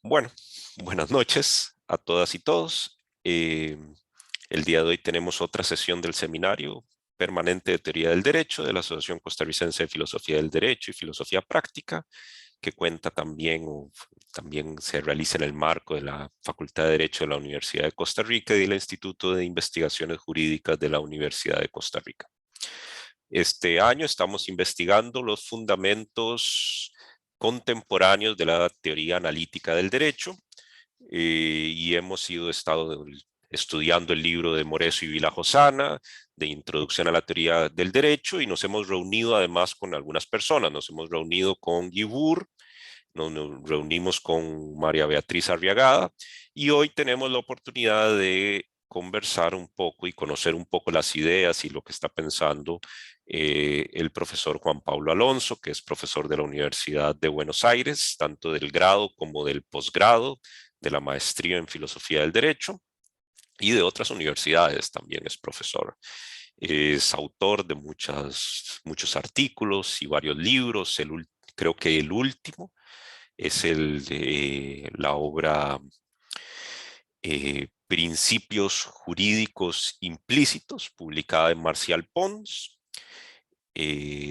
Bueno, buenas noches a todas y todos. El día de hoy tenemos otra sesión del seminario permanente de Teoría del Derecho de la Asociación Costarricense de Filosofía del Derecho y Filosofía Práctica, que cuenta también se realiza en el marco de la Facultad de Derecho de la Universidad de Costa Rica y del Instituto de Investigaciones Jurídicas de la Universidad de Costa Rica. Este año estamos investigando los fundamentos contemporáneos de la teoría analítica del derecho y hemos estado estudiando el libro de Moreso y Vilajosana de Introducción a la Teoría del Derecho y nos hemos reunido además con algunas personas. Nos hemos reunido con Guibur, nos reunimos con María Beatriz Arriagada y hoy tenemos la oportunidad de conversar un poco y conocer un poco las ideas y lo que está pensando el profesor Juan Pablo Alonso, que es profesor de la Universidad de Buenos Aires, tanto del grado como del posgrado, de la maestría en Filosofía del Derecho y de otras universidades también es profesor. Es autor de muchos artículos y varios libros. Creo que el último es el de la obra Principios Jurídicos Implícitos, publicada en Marcial Pons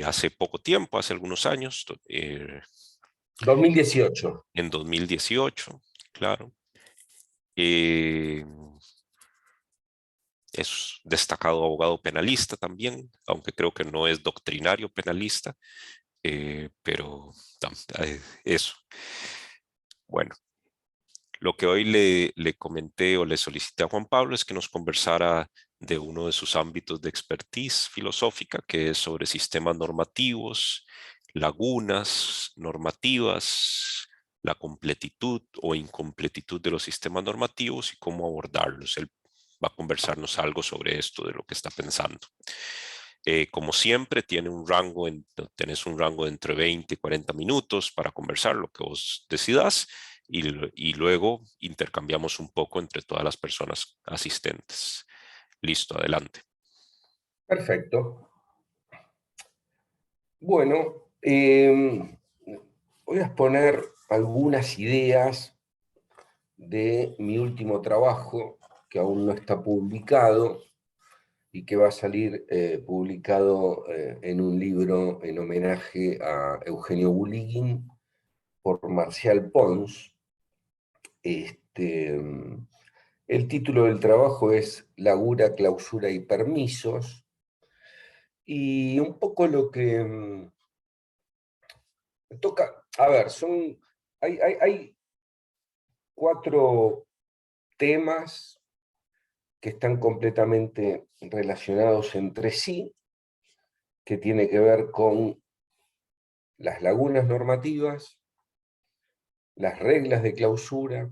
hace poco tiempo, hace algunos años, 2018. en 2018, claro. Eh, es destacado abogado penalista también, aunque creo que no es doctrinario penalista, pero eso. Bueno, lo que hoy le comenté o le solicité a Juan Pablo es que nos conversara de uno de sus ámbitos de expertise filosófica, que es sobre sistemas normativos, lagunas normativas, la completitud o incompletitud de los sistemas normativos y cómo abordarlos. Él va a conversarnos algo sobre esto, de lo que está pensando. Como siempre, tenés un rango de entre 20 y 40 minutos para conversar lo que vos decidas y luego intercambiamos un poco entre todas las personas asistentes. Listo, adelante. Perfecto. Bueno, voy a exponer algunas ideas de mi último trabajo, que aún no está publicado y que va a salir publicado en un libro en homenaje a Eugenio Buligin por Marcial Pons. El título del trabajo es Laguna, clausura y permisos. Y un poco lo que toca, a ver, hay 4 temas que están completamente relacionados entre sí, que tiene que ver con las lagunas normativas, las reglas de clausura,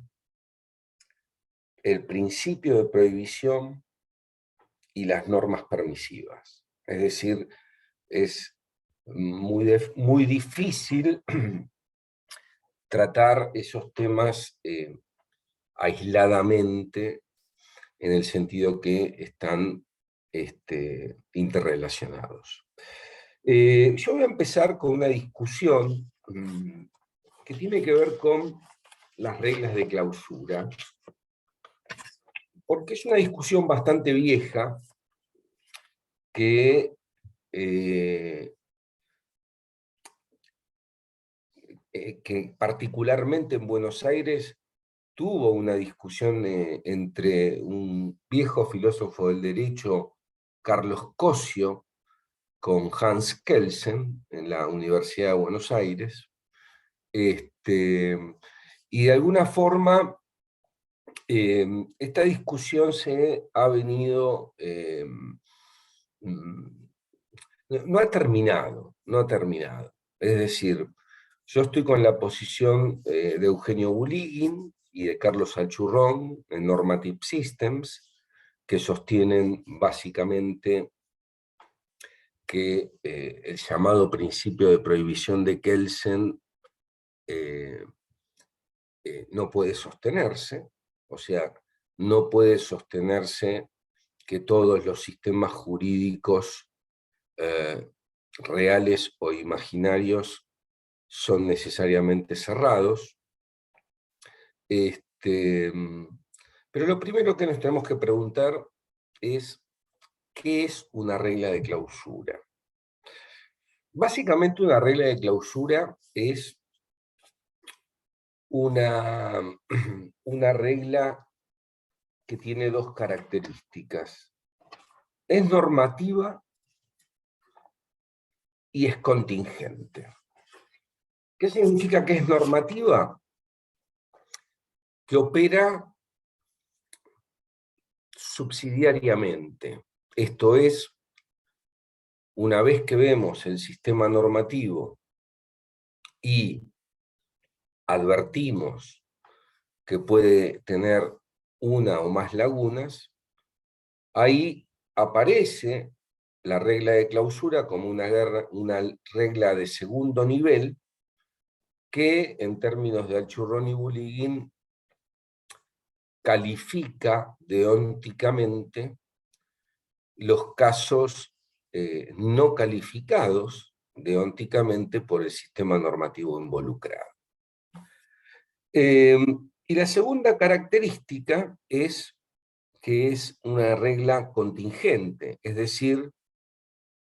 el principio de prohibición y las normas permisivas. Es decir, es muy difícil tratar esos temas aisladamente, en el sentido que están interrelacionados. Yo voy a empezar con una discusión que tiene que ver con las reglas de clausura, porque es una discusión bastante vieja que particularmente en Buenos Aires tuvo una discusión entre un viejo filósofo del derecho, Carlos Cosio, con Hans Kelsen en la Universidad de Buenos Aires. Y de alguna forma esta discusión se ha venido, no ha terminado, no ha terminado. Es decir, yo estoy con la posición de Eugenio Buligin y de Carlos Alchurrón en Normative Systems, que sostienen básicamente que el llamado principio de prohibición de Kelsen no puede sostenerse, o sea, no puede sostenerse que todos los sistemas jurídicos reales o imaginarios son necesariamente cerrados, Pero lo primero que nos tenemos que preguntar es, ¿qué es una regla de clausura? Básicamente una regla de clausura es una, una regla que tiene dos características. Es normativa y es contingente. ¿Qué significa que es normativa? Que opera subsidiariamente. Esto es, una vez que vemos el sistema normativo y advertimos que puede tener una o más lagunas, ahí aparece la regla de clausura como una regla de segundo nivel que, en términos de Alchurrón y Bulliglin, califica deónticamente los casos no calificados deónticamente por el sistema normativo involucrado. Y la segunda característica es que es una regla contingente, es decir,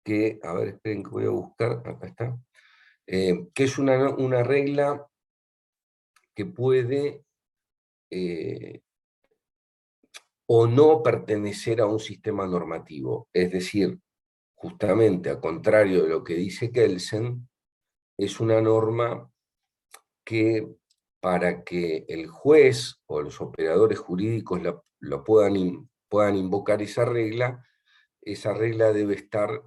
que, a ver, esperen que voy a buscar, acá está, que es una regla que puede o no pertenecer a un sistema normativo, es decir, justamente a contrario de lo que dice Kelsen, es una norma que para que el juez o los operadores jurídicos puedan invocar esa regla debe estar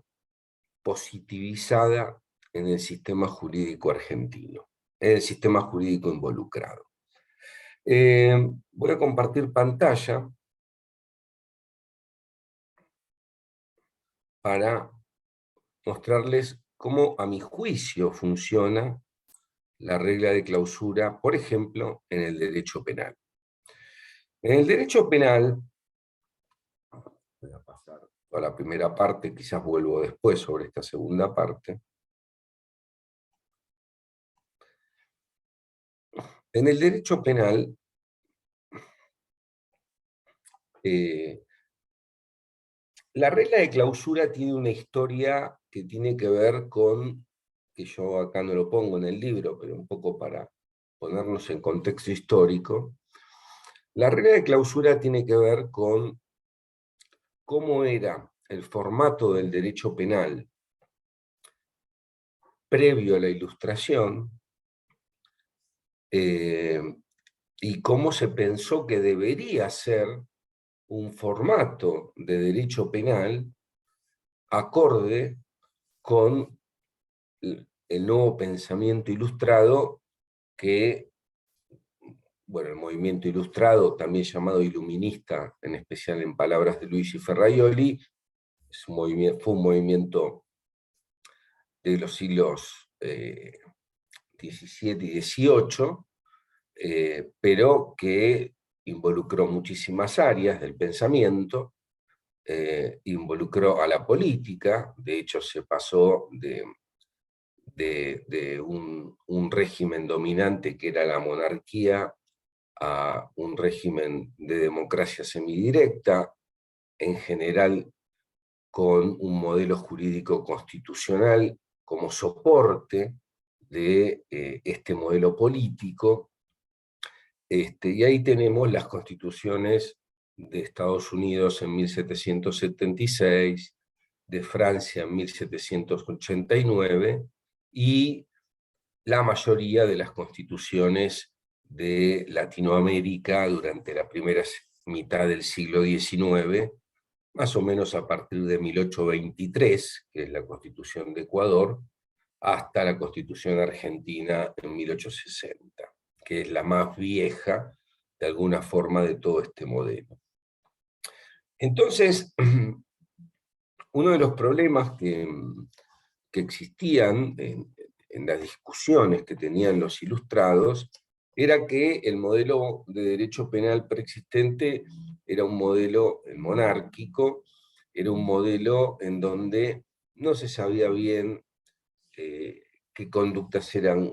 positivizada en el sistema jurídico argentino, en el sistema jurídico involucrado. Voy a compartir pantalla para mostrarles cómo, a mi juicio, funciona la regla de clausura, por ejemplo, en el derecho penal. En el derecho penal, voy a pasar a la primera parte, quizás vuelvo después sobre esta segunda parte. En el derecho penal, la regla de clausura tiene una historia que tiene que ver con, que yo acá no lo pongo en el libro, pero un poco para ponernos en contexto histórico. La regla de clausura tiene que ver con cómo era el formato del derecho penal previo a la Ilustración, y cómo se pensó que debería ser un formato de derecho penal acorde con el nuevo pensamiento ilustrado que, bueno, el movimiento ilustrado, también llamado iluminista, en especial en palabras de Luigi Ferraioli, fue un movimiento de los siglos XVII y XVIII, pero que involucró muchísimas áreas del pensamiento, involucró a la política, de hecho se pasó de un régimen dominante que era la monarquía a un régimen de democracia semidirecta, en general con un modelo jurídico constitucional como soporte de este modelo político. Y ahí tenemos las constituciones de Estados Unidos en 1776, de Francia en 1789, y la mayoría de las constituciones de Latinoamérica durante la primera mitad del siglo XIX, más o menos a partir de 1823, que es la Constitución de Ecuador, hasta la Constitución Argentina en 1860, que es la más vieja, de alguna forma, de todo este modelo. Entonces, uno de los problemas que existían en las discusiones que tenían los ilustrados era que el modelo de derecho penal preexistente era un modelo monárquico, era un modelo en donde no se sabía bien qué conductas eran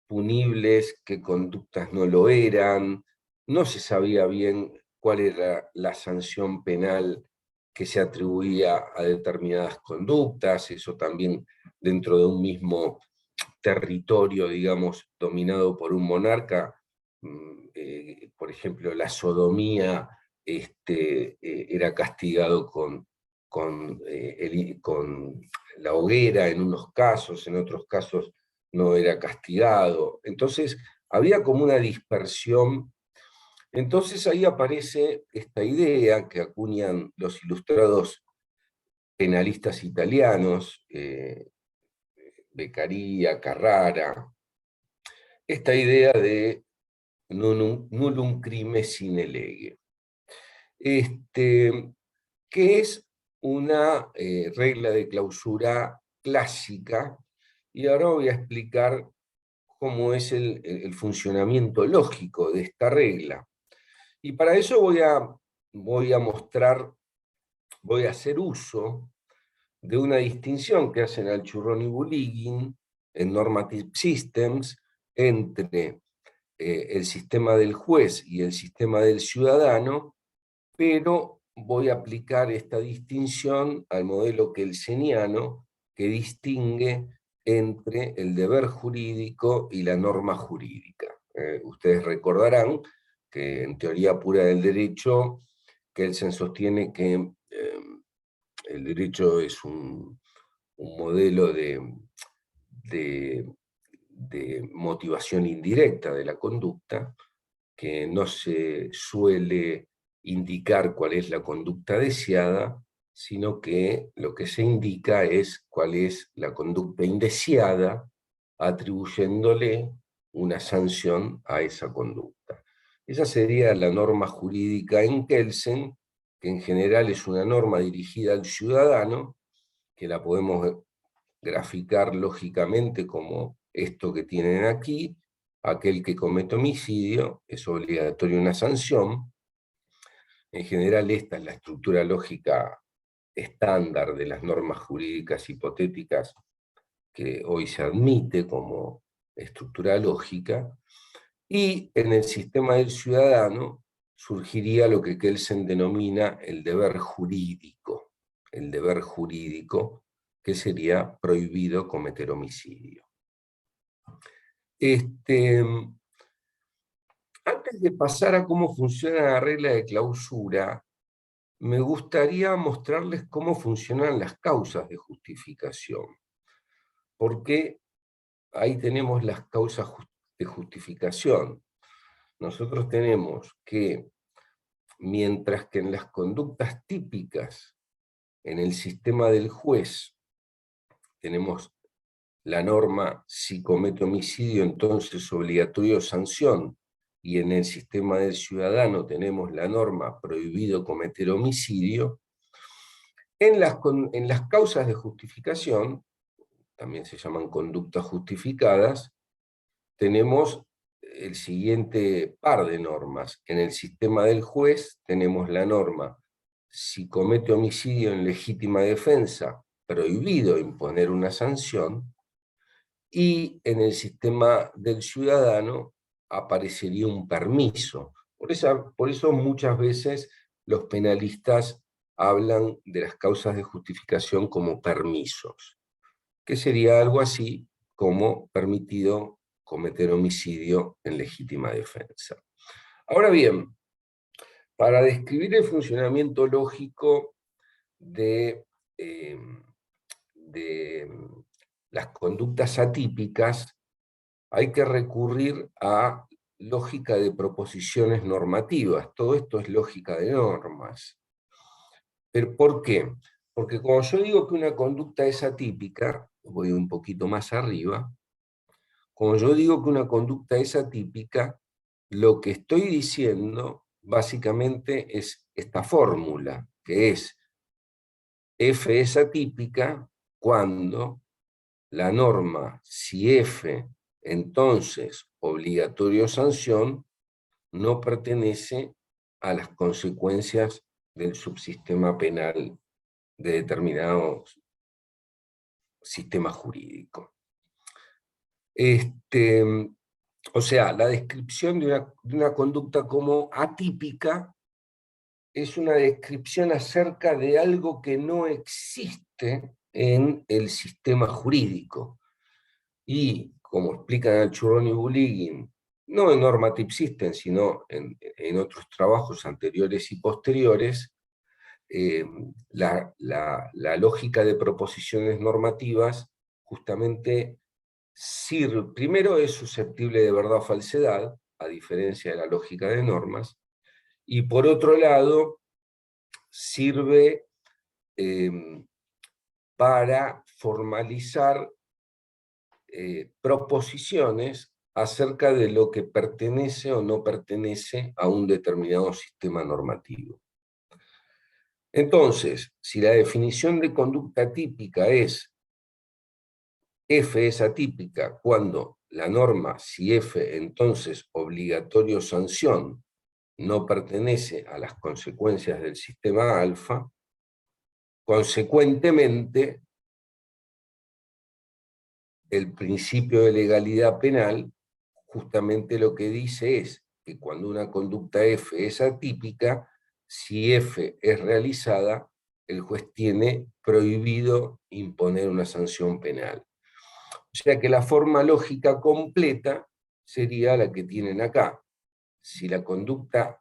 punibles, qué conductas no lo eran, no se sabía bien cuál era la sanción penal que se atribuía a determinadas conductas, eso también dentro de un mismo territorio, digamos, dominado por un monarca, por ejemplo, la sodomía era castigado con la hoguera en unos casos, en otros casos no era castigado. Entonces, había como una dispersión. Entonces ahí aparece esta idea que acuñan los ilustrados penalistas italianos, Beccaria, Carrara, esta idea de nullum crime sine lege, que es una regla de clausura clásica, y ahora voy a explicar cómo es el funcionamiento lógico de esta regla. Y para eso voy a mostrar, voy a hacer uso de una distinción que hacen Alchurrón y Buligin en Normative Systems entre el sistema del juez y el sistema del ciudadano, pero voy a aplicar esta distinción al modelo kelseniano que distingue entre el deber jurídico y la norma jurídica. Ustedes recordarán que en teoría pura del derecho, Kelsen sostiene que el derecho es un modelo de, de motivación indirecta de la conducta, que no se suele indicar cuál es la conducta deseada, sino que lo que se indica es cuál es la conducta indeseada, atribuyéndole una sanción a esa conducta. Esa sería la norma jurídica en Kelsen, que en general es una norma dirigida al ciudadano, que la podemos graficar lógicamente como esto que tienen aquí: aquel que comete homicidio es obligatoria una sanción. En general esta es la estructura lógica estándar de las normas jurídicas hipotéticas que hoy se admite como estructura lógica, y en el sistema del ciudadano surgiría lo que Kelsen denomina el deber jurídico, que sería prohibido cometer homicidio. Antes de pasar a cómo funciona la regla de clausura, me gustaría mostrarles cómo funcionan las causas de justificación, porque ahí tenemos las causas de justificación. Nosotros tenemos que, mientras que en las conductas típicas, en el sistema del juez, tenemos la norma: si comete homicidio, entonces obligatorio sanción, y en el sistema del ciudadano tenemos la norma: prohibido cometer homicidio. En las causas de justificación, también se llaman conductas justificadas, tenemos el siguiente par de normas. En el sistema del juez tenemos la norma: si comete homicidio en legítima defensa, prohibido imponer una sanción. Y en el sistema del ciudadano aparecería un permiso. Por eso muchas veces los penalistas hablan de las causas de justificación como permisos, que sería algo así como permitido cometer homicidio en legítima defensa. Ahora bien, para describir el funcionamiento lógico de las conductas atípicas, hay que recurrir a lógica de proposiciones normativas. Todo esto es lógica de normas. ¿Pero por qué? Porque cuando yo digo que una conducta es atípica, voy un poquito más arriba, cuando yo digo que una conducta es atípica, lo que estoy diciendo básicamente es esta fórmula, que es: F es atípica cuando la norma, si F, entonces obligatorio sanción, no pertenece a las consecuencias del subsistema penal de determinado sistema jurídico. O sea, la descripción de una conducta como atípica es una descripción acerca de algo que no existe en el sistema jurídico. Y, como explican Alchurrón y Buligin, no en Normative System, sino en otros trabajos anteriores y posteriores, la lógica de proposiciones normativas justamente sirve, primero es susceptible de verdad o falsedad, a diferencia de la lógica de normas, y por otro lado sirve para formalizar proposiciones acerca de lo que pertenece o no pertenece a un determinado sistema normativo. Entonces, si la definición de conducta típica es F es atípica cuando la norma, si F, entonces obligatorio sanción, no pertenece a las consecuencias del sistema alfa, consecuentemente, el principio de legalidad penal justamente lo que dice es que cuando una conducta F es atípica, si F es realizada, el juez tiene prohibido imponer una sanción penal. O sea que la forma lógica completa sería la que tienen acá. Si la conducta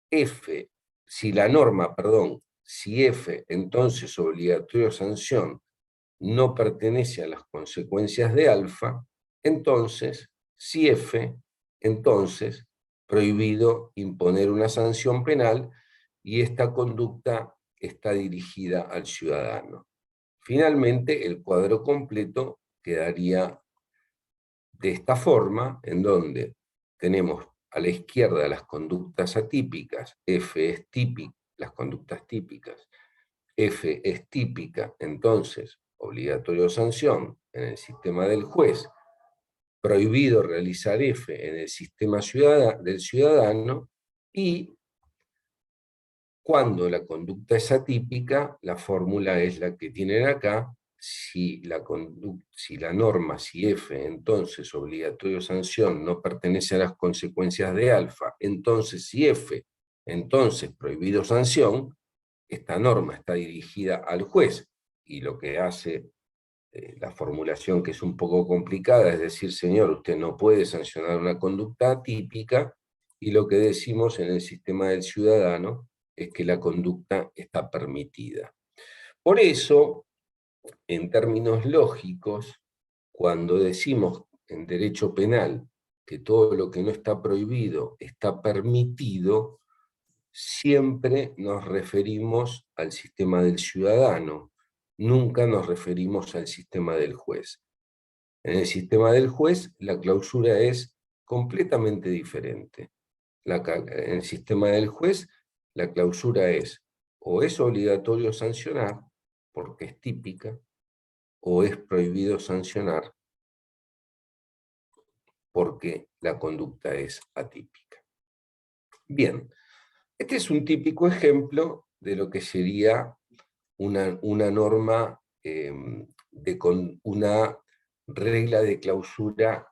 F, si la norma, perdón, si F, entonces obligatorio sanción, no pertenece a las consecuencias de alfa, entonces, si F, entonces, prohibido imponer una sanción penal y esta conducta está dirigida al ciudadano. Finalmente, el cuadro completo quedaría de esta forma, en donde tenemos a la izquierda las conductas atípicas, F es típica, las conductas típicas, F es típica, entonces, obligatorio sanción en el sistema del juez, prohibido realizar F en el sistema del ciudadano, y cuando la conducta es atípica, la fórmula es la que tienen acá: si la norma, si F, entonces obligatorio sanción, no pertenece a las consecuencias de alfa, entonces si F, entonces prohibido sanción, esta norma está dirigida al juez, y lo que hace la formulación, que es un poco complicada, es decir, señor, usted no puede sancionar una conducta atípica, y lo que decimos en el sistema del ciudadano es que la conducta está permitida. Por eso, en términos lógicos, cuando decimos en derecho penal que todo lo que no está prohibido está permitido, siempre nos referimos al sistema del ciudadano, nunca nos referimos al sistema del juez. En el sistema del juez, la clausura es completamente diferente. En el sistema del juez, la clausura o es obligatorio sancionar, porque es típica, o es prohibido sancionar, porque la conducta es atípica. Bien, este es un típico ejemplo de lo que sería una norma, una regla de clausura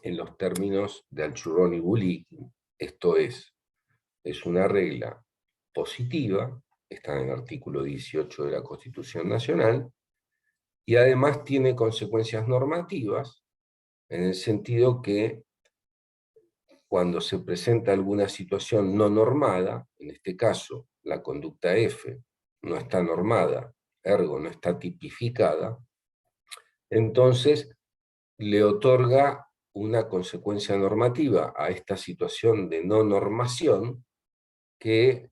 en los términos de Alchurrón y Buligin. Esto es una regla positiva, está en el artículo 18 de la Constitución Nacional, y además tiene consecuencias normativas, en el sentido que cuando se presenta alguna situación no normada, en este caso la conducta F no está normada, ergo no está tipificada, entonces le otorga una consecuencia normativa a esta situación de no normación, que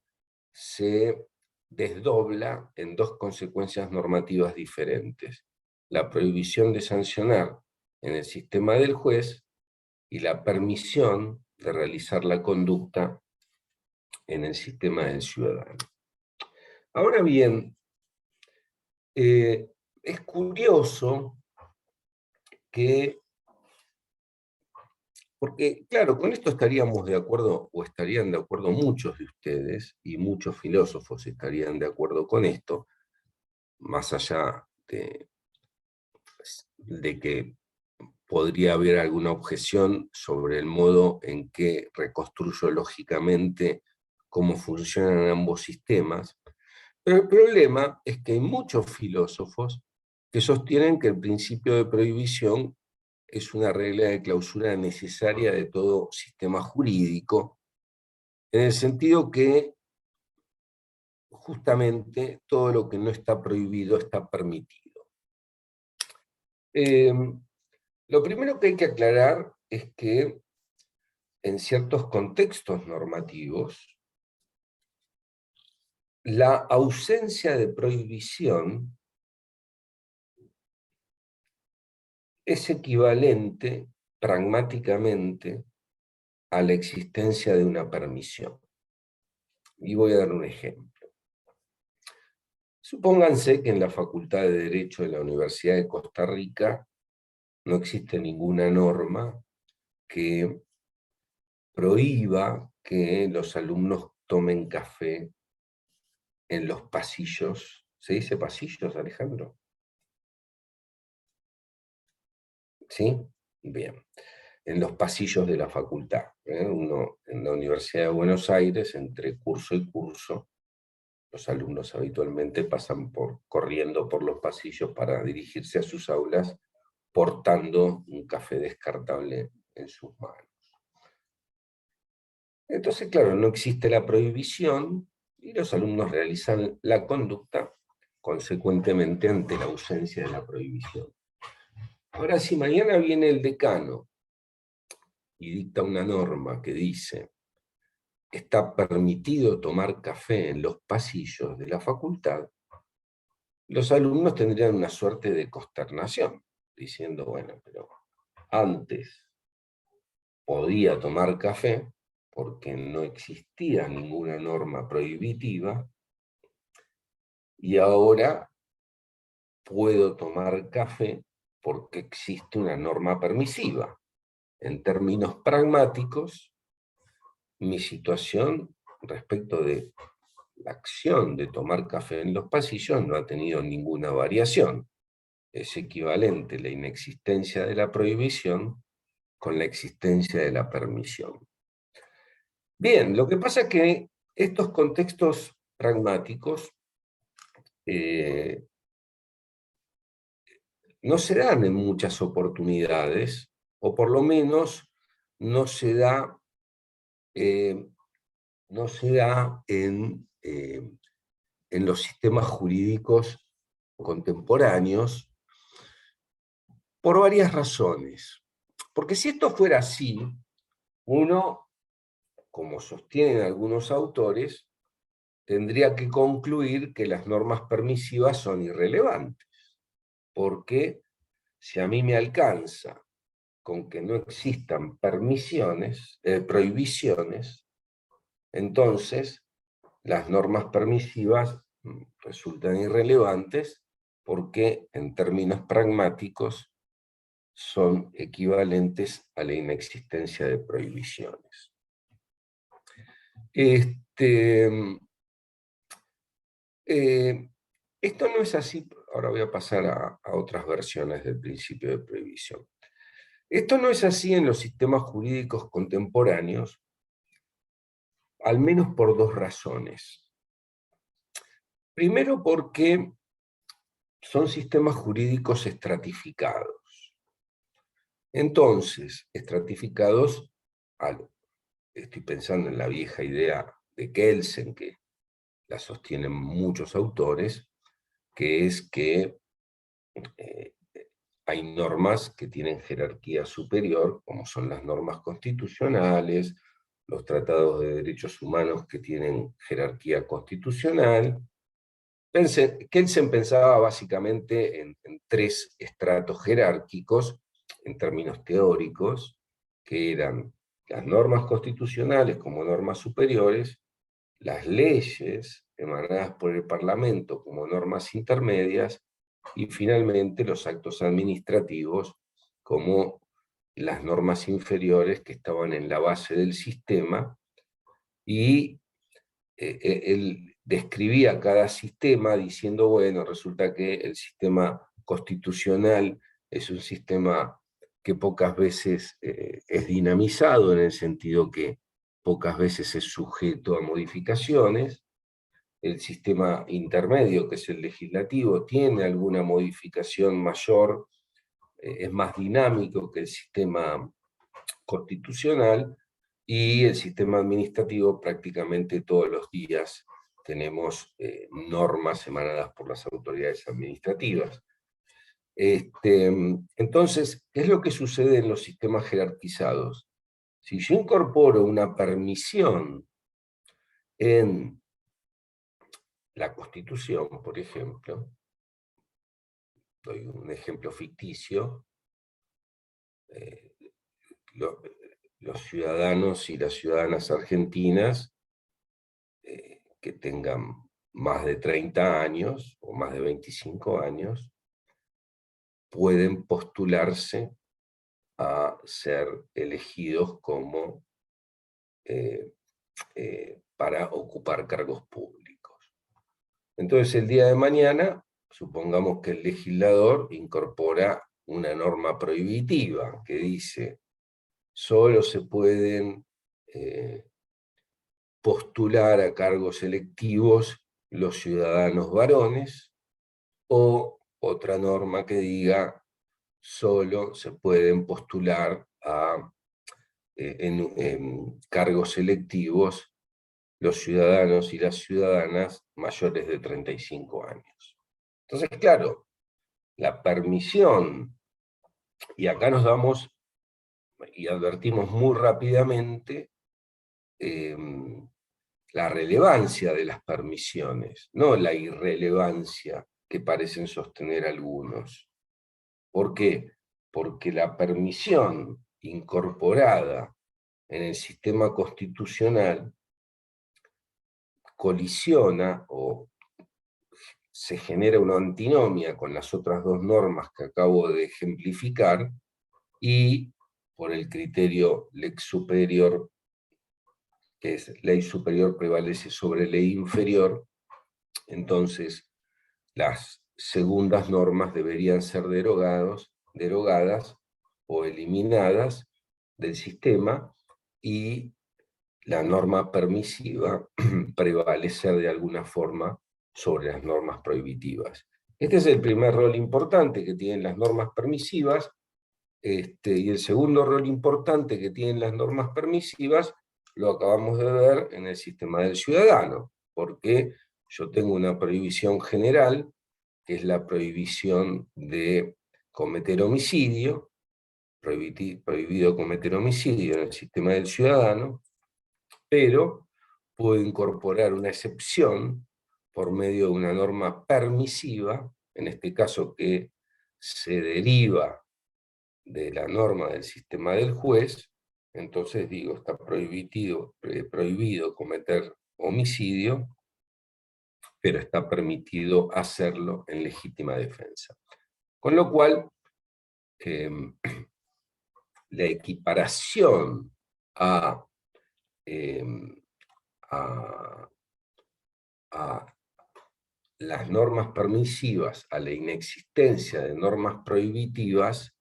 se desdobla en dos consecuencias normativas diferentes: la prohibición de sancionar en el sistema del juez y la permisión de realizar la conducta en el sistema del ciudadano. Ahora bien, es curioso que, porque claro, con esto estaríamos de acuerdo, o estarían de acuerdo muchos de ustedes, y muchos filósofos estarían de acuerdo con esto, más allá de que podría haber alguna objeción sobre el modo en que reconstruyo lógicamente cómo funcionan ambos sistemas. Pero el problema es que hay muchos filósofos que sostienen que el principio de prohibición es una regla de clausura necesaria de todo sistema jurídico, en el sentido que justamente todo lo que no está prohibido está permitido. Lo primero que hay que aclarar es que en ciertos contextos normativos, la ausencia de prohibición es equivalente pragmáticamente a la existencia de una permisión. Y voy a dar un ejemplo. Supónganse que en la Facultad de Derecho de la Universidad de Costa Rica no existe ninguna norma que prohíba que los alumnos tomen café en los pasillos. ¿Se dice pasillos, Alejandro? ¿Sí? Bien. En los pasillos de la facultad. Uno, en la Universidad de Buenos Aires, entre curso y curso, los alumnos habitualmente pasan corriendo por los pasillos para dirigirse a sus aulas, portando un café descartable en sus manos. Entonces, claro, no existe la prohibición y los alumnos realizan la conducta consecuentemente ante la ausencia de la prohibición. Ahora, si mañana viene el decano y dicta una norma que dice está permitido tomar café en los pasillos de la facultad, los alumnos tendrían una suerte de consternación, diciendo, bueno, pero antes podía tomar café porque no existía ninguna norma prohibitiva, y ahora puedo tomar café porque existe una norma permisiva. En términos pragmáticos, mi situación respecto de la acción de tomar café en los pasillos no ha tenido ninguna variación. Es equivalente la inexistencia de la prohibición con la existencia de la permisión. Bien, lo que pasa es que estos contextos pragmáticos no se dan en muchas oportunidades, o por lo menos no se da, en los sistemas jurídicos contemporáneos, por varias razones. Porque si esto fuera así, uno, como sostienen algunos autores, tendría que concluir que las normas permisivas son irrelevantes, porque si a mí me alcanza con que no existan prohibiciones, entonces las normas permisivas resultan irrelevantes porque en términos pragmáticos son equivalentes a la inexistencia de prohibiciones. Esto no es así, ahora voy a pasar a otras versiones del principio de prohibición. Esto no es así en los sistemas jurídicos contemporáneos, al menos por dos razones. Primero, porque son sistemas jurídicos estratificados. Entonces, estratificados, estoy pensando en la vieja idea de Kelsen, que la sostienen muchos autores, que es que hay normas que tienen jerarquía superior, como son las normas constitucionales, los tratados de derechos humanos que tienen jerarquía constitucional. Kelsen pensaba básicamente en tres estratos jerárquicos, en términos teóricos, que eran las normas constitucionales como normas superiores, las leyes emanadas por el Parlamento como normas intermedias, y finalmente los actos administrativos como las normas inferiores que estaban en la base del sistema, y él describía cada sistema diciendo, bueno, resulta que el sistema constitucional es un sistema que pocas veces es dinamizado, en el sentido que pocas veces es sujeto a modificaciones. El sistema intermedio, que es el legislativo, tiene alguna modificación mayor, es más dinámico que el sistema constitucional, y el sistema administrativo prácticamente todos los días tenemos normas emanadas por las autoridades administrativas. Entonces, ¿qué es lo que sucede en los sistemas jerarquizados? Si yo incorporo una permisión en la Constitución, por ejemplo, doy un ejemplo ficticio, eh, lo, los ciudadanos y las ciudadanas argentinas que tengan más de 30 años o más de 25 años pueden postularse a ser elegidos como para ocupar cargos públicos. Entonces, el día de mañana, supongamos que el legislador incorpora una norma prohibitiva que dice: solo se pueden postular a cargos electivos los ciudadanos varones, o otra norma que diga: solo se pueden postular en cargos electivos los ciudadanos y las ciudadanas mayores de 35 años. Entonces, claro, la permisión, y acá nos damos y advertimos muy rápidamente la relevancia de las permisiones, no la irrelevancia que parecen sostener algunos. ¿Por qué? Porque la permisión incorporada en el sistema constitucional colisiona o se genera una antinomia con las otras dos normas que acabo de ejemplificar, y por el criterio lex superior, que es ley superior prevalece sobre ley inferior, entonces las segundas normas deberían ser derogadas o eliminadas del sistema, y la norma permisiva prevalecer de alguna forma sobre las normas prohibitivas. Este es el primer rol importante que tienen las normas permisivas, y el segundo rol importante que tienen las normas permisivas lo acabamos de ver en el sistema del ciudadano, porque yo tengo una prohibición general, que es la prohibición de cometer homicidio, prohibido cometer homicidio en el sistema del ciudadano, pero puedo incorporar una excepción por medio de una norma permisiva, en este caso que se deriva de la norma del sistema del juez. Entonces digo, está prohibido cometer homicidio, pero está permitido hacerlo en legítima defensa. Con lo cual, la equiparación a, a, a las normas permisivas, a la inexistencia de normas prohibitivas,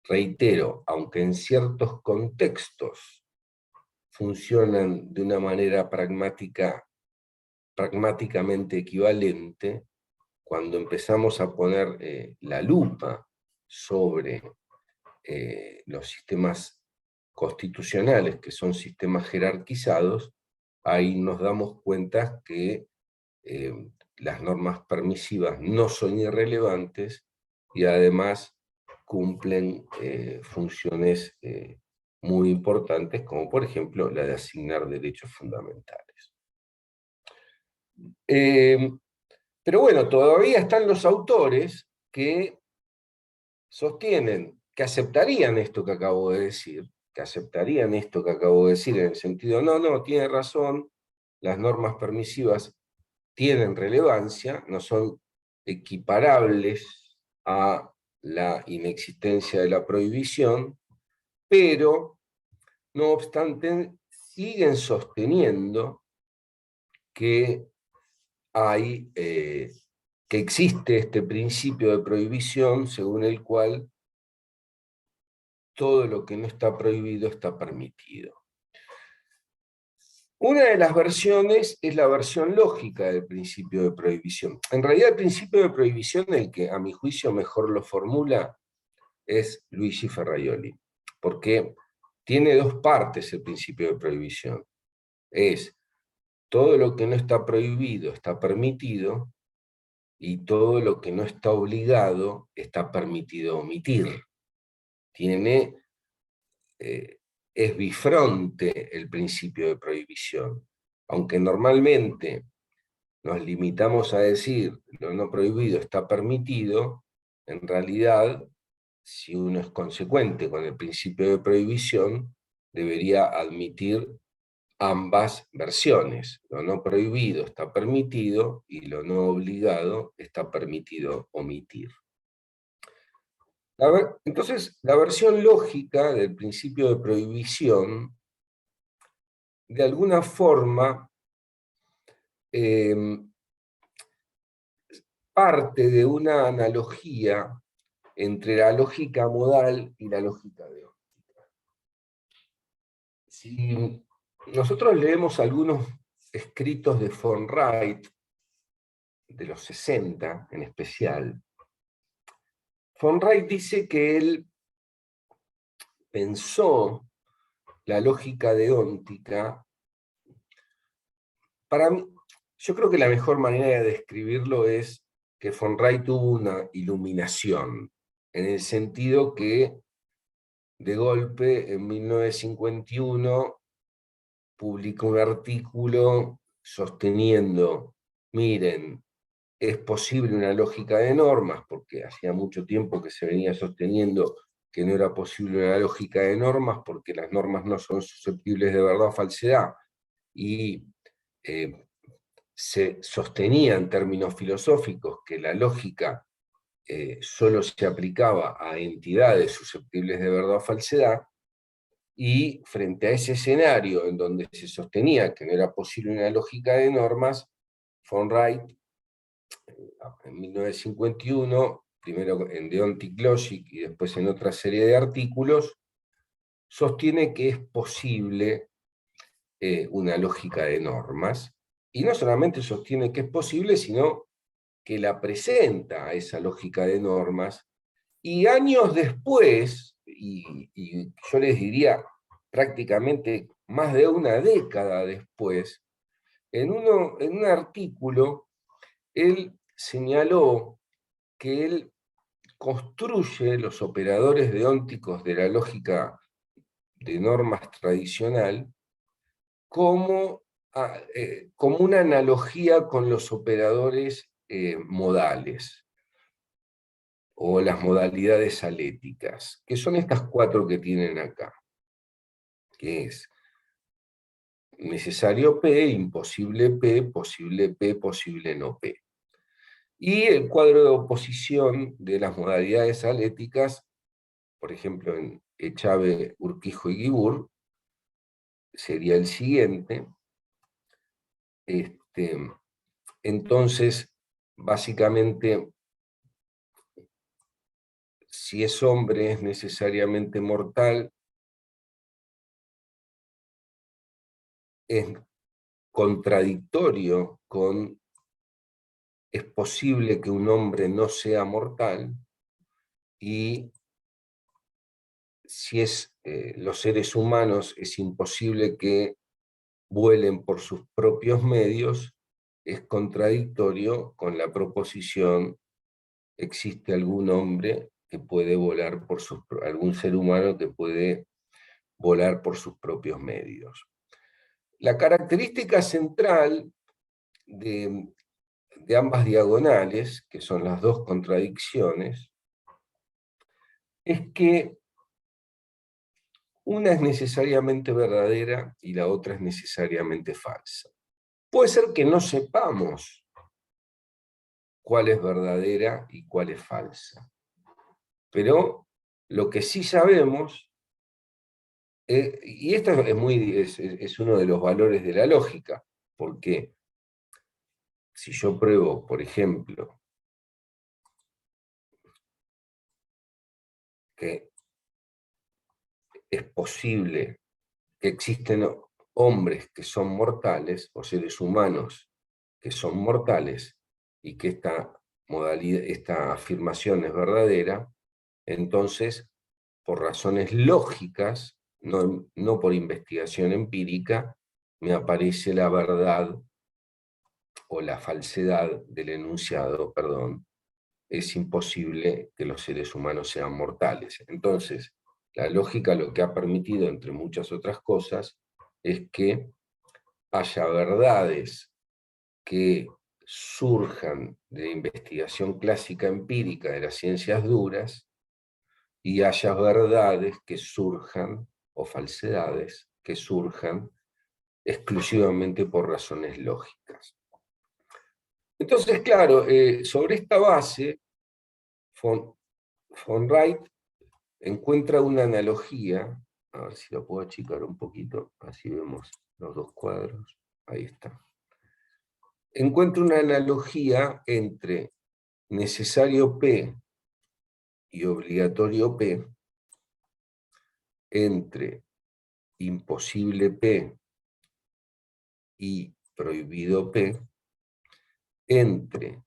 reitero, aunque en ciertos contextos funcionan de una manera pragmáticamente equivalente, cuando empezamos a poner la lupa sobre los sistemas constitucionales, que son sistemas jerarquizados, ahí nos damos cuenta que las normas permisivas no son irrelevantes, y además cumplen funciones muy importantes, como por ejemplo la de asignar derechos fundamentales. Pero bueno, todavía están los autores que sostienen que aceptarían esto que acabo de decir, en el sentido: no, tiene razón, las normas permisivas tienen relevancia, no son equiparables a la inexistencia de la prohibición, pero no obstante siguen sosteniendo que que existe este principio de prohibición según el cual todo lo que no está prohibido está permitido. Una de las versiones es la versión lógica del principio de prohibición. En realidad el principio de prohibición, el que a mi juicio mejor lo formula, es Luigi Ferraioli, porque tiene dos partes el principio de prohibición. Es todo lo que no está prohibido está permitido, y todo lo que no está obligado está permitido omitir. Es bifronte el principio de prohibición. Aunque normalmente nos limitamos a decir lo no prohibido está permitido, en realidad, si uno es consecuente con el principio de prohibición, debería admitir ambas versiones. Lo no prohibido está permitido y lo no obligado está permitido omitir. Entonces, la versión lógica del principio de prohibición, de alguna forma, parte de una analogía entre la lógica modal y la lógica deóntica. Si nosotros leemos algunos escritos de von Wright, de los 60 en especial, von Wright dice que él pensó la lógica deóntica. Para mí, yo creo que la mejor manera de describirlo es que von Wright tuvo una iluminación, en el sentido que de golpe en 1951 publicó un artículo sosteniendo, miren, es posible una lógica de normas, porque hacía mucho tiempo que se venía sosteniendo que no era posible una lógica de normas, porque las normas no son susceptibles de verdad o falsedad, y se sostenía en términos filosóficos que la lógica solo se aplicaba a entidades susceptibles de verdad o falsedad, y frente a ese escenario en donde se sostenía que no era posible una lógica de normas, von Wright, en 1951, primero en Deontic Logic y después en otra serie de artículos, sostiene que es posible una lógica de normas, y no solamente sostiene que es posible, sino que la presenta a esa lógica de normas, y años después, y yo les diría prácticamente más de una década después, en un artículo, él señaló que él construye los operadores deónticos de la lógica de normas tradicional como, como una analogía con los operadores modales, o las modalidades aléticas, que son estas cuatro que tienen acá, que es necesario P, imposible P, posible no P. Y el cuadro de oposición de las modalidades aléticas, por ejemplo en Echave, Urquijo y Guibur, sería el siguiente. Entonces, básicamente, si es hombre es necesariamente mortal, es contradictorio con es posible que un hombre no sea mortal, y si es los seres humanos es imposible que vuelen por sus propios medios, es contradictorio con la proposición existe algún hombre que puede volar por algún ser humano que puede volar por sus propios medios. La característica central de ambas diagonales, que son las dos contradicciones, es que una es necesariamente verdadera y la otra es necesariamente falsa. Puede ser que no sepamos cuál es verdadera y cuál es falsa, pero lo que sí sabemos, y esto es uno de los valores de la lógica, porque si yo pruebo, por ejemplo, que es posible que existen hombres que son mortales, o seres humanos que son mortales, y que esta afirmación es verdadera, entonces, por razones lógicas, no por investigación empírica, me aparece la verdad o la falsedad del enunciado, perdón. Es imposible que los seres humanos sean mortales. Entonces, la lógica lo que ha permitido, entre muchas otras cosas, es que haya verdades que surjan de la investigación clásica empírica de las ciencias duras, y haya verdades que surjan, o falsedades que surjan, exclusivamente por razones lógicas. Entonces, claro, sobre esta base, von Wright encuentra una analogía, a ver si lo puedo achicar un poquito, así vemos los dos cuadros, ahí está. Encuentra una analogía entre necesario P y obligatorio P, entre imposible P y prohibido P, entre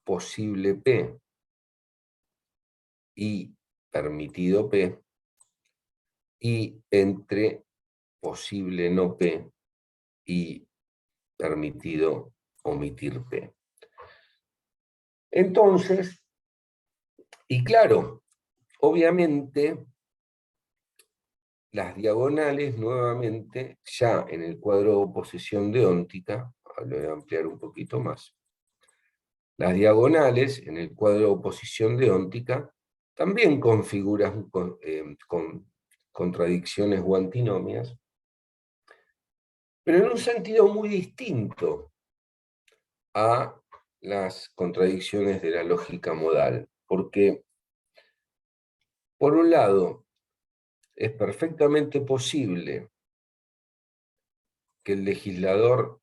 posible P y permitido P, y entre posible no P y permitido omitir P. Entonces, y claro, obviamente, las diagonales, nuevamente, ya en el cuadro de oposición deóntica, lo voy a ampliar un poquito más, las diagonales en el cuadro de oposición deóntica también configuran con contradicciones o antinomias, pero en un sentido muy distinto a las contradicciones de la lógica modal, porque, por un lado, es perfectamente posible que el legislador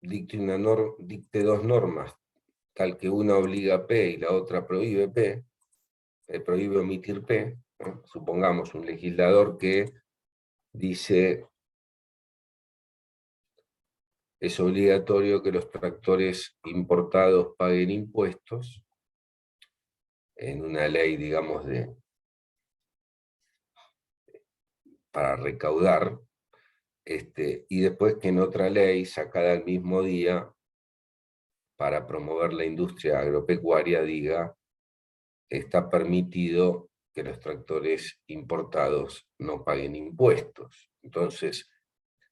dicte dos normas, tal que una obliga a P y la otra prohíbe P, prohíbe omitir P, ¿no? Supongamos un legislador que dice: es obligatorio que los tractores importados paguen impuestos, en una ley, digamos, para recaudar, y después que en otra ley, sacada el mismo día, para promover la industria agropecuaria, diga: está permitido que los tractores importados no paguen impuestos. Entonces,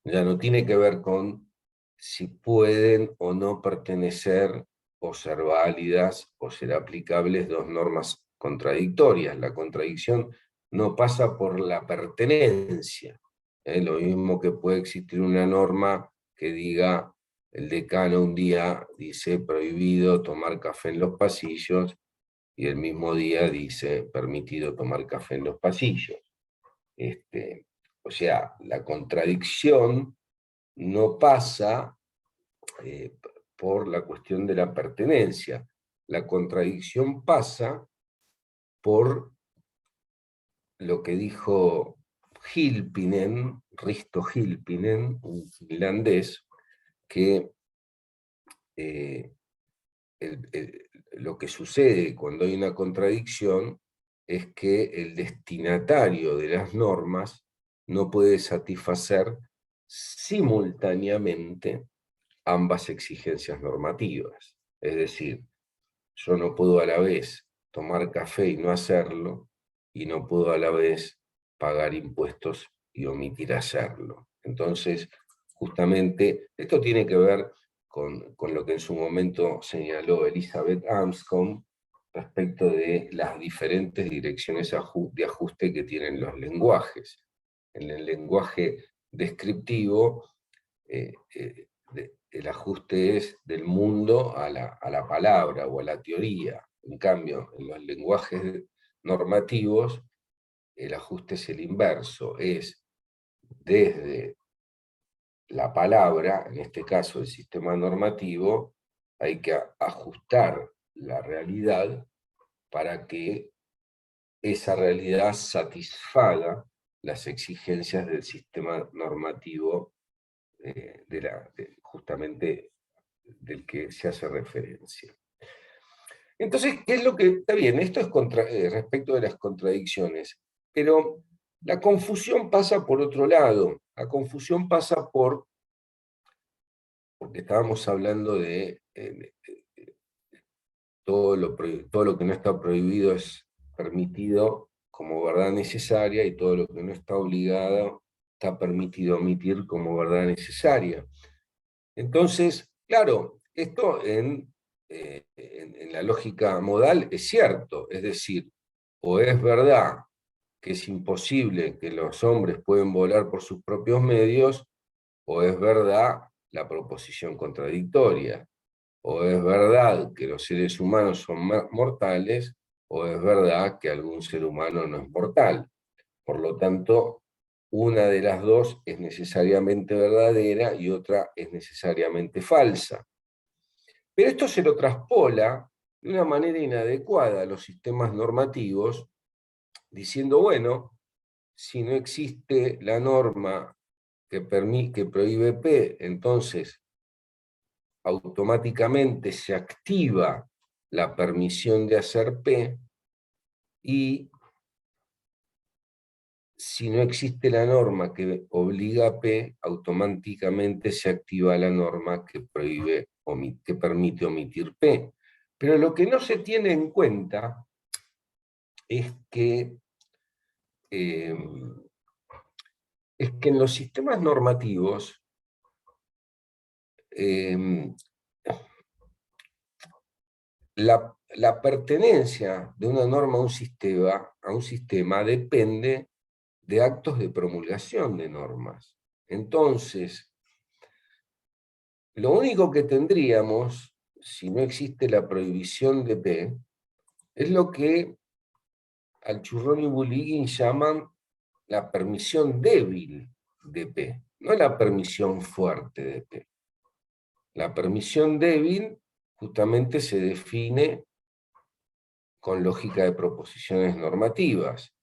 ya no tiene que ver con si pueden o no pertenecer, o ser válidas, o ser aplicables dos normas contradictorias. La contradicción no pasa por la pertenencia. Lo mismo que puede existir una norma que diga: el decano un día dice prohibido tomar café en los pasillos, y el mismo día dice permitido tomar café en los pasillos. O sea, la contradicción no pasa por la cuestión de la pertenencia. La contradicción pasa por lo que dijo Risto Hilpinen, un finlandés, que lo que sucede cuando hay una contradicción es que el destinatario de las normas no puede satisfacer simultáneamente ambas exigencias normativas. Es decir, yo no puedo a la vez tomar café y no hacerlo, y no puedo a la vez pagar impuestos y omitir hacerlo. Entonces, justamente, esto tiene que ver con lo que en su momento señaló Elizabeth Anscombe respecto de las diferentes direcciones de ajuste que tienen los lenguajes. En el lenguaje descriptivo, el ajuste es del mundo a la palabra o a la teoría. En cambio, en los lenguajes normativos, el ajuste es el inverso, es desde la palabra, en este caso el sistema normativo, hay que ajustar la realidad para que esa realidad satisfaga las exigencias del sistema normativo justamente del que se hace referencia. Entonces, ¿qué es lo que está bien? Esto es respecto de las contradicciones, pero la confusión pasa por otro lado. La confusión pasa porque estábamos hablando de todo lo que no está prohibido es permitido como verdad necesaria, y todo lo que no está obligado está permitido omitir como verdad necesaria. Entonces, claro, esto en la lógica modal es cierto, es decir, o es verdad que es imposible que los hombres pueden volar por sus propios medios, o es verdad la proposición contradictoria. O es verdad que los seres humanos son mortales, o es verdad que algún ser humano no es mortal. Por lo tanto, una de las dos es necesariamente verdadera y otra es necesariamente falsa. Pero esto se lo traspola de una manera inadecuada a los sistemas normativos, diciendo, bueno, si no existe la norma que prohíbe P, entonces automáticamente se activa la permisión de hacer P, y si no existe la norma que obliga a P, automáticamente se activa la norma que que permite omitir P. Pero lo que no se tiene en cuenta es que, eh, en los sistemas normativos eh, la pertenencia de una norma a un sistema depende de actos de promulgación de normas. Entonces, lo único que tendríamos, si no existe la prohibición de P, es lo que Alchurrón y Bulliggin llaman la permisión débil de P, no la permisión fuerte de P. La permisión débil justamente se define con lógica de proposiciones normativas.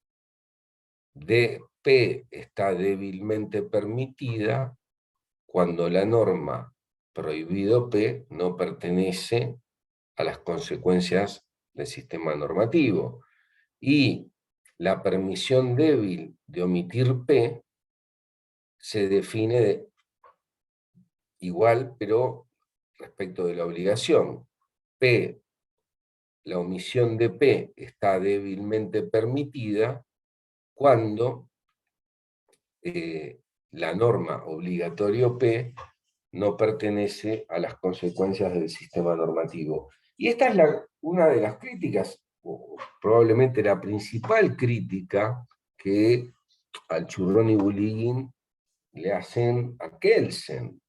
P está débilmente permitida cuando la norma prohibido P no pertenece a las consecuencias del sistema normativo. Y la permisión débil de omitir P se define igual, pero respecto de la obligación. P, la omisión de P está débilmente permitida cuando la norma obligatorio P no pertenece a las consecuencias del sistema normativo. Y esta es una de las críticas, o probablemente la principal crítica, que Alchurrón y Bulliggin le hacen a Kelsen,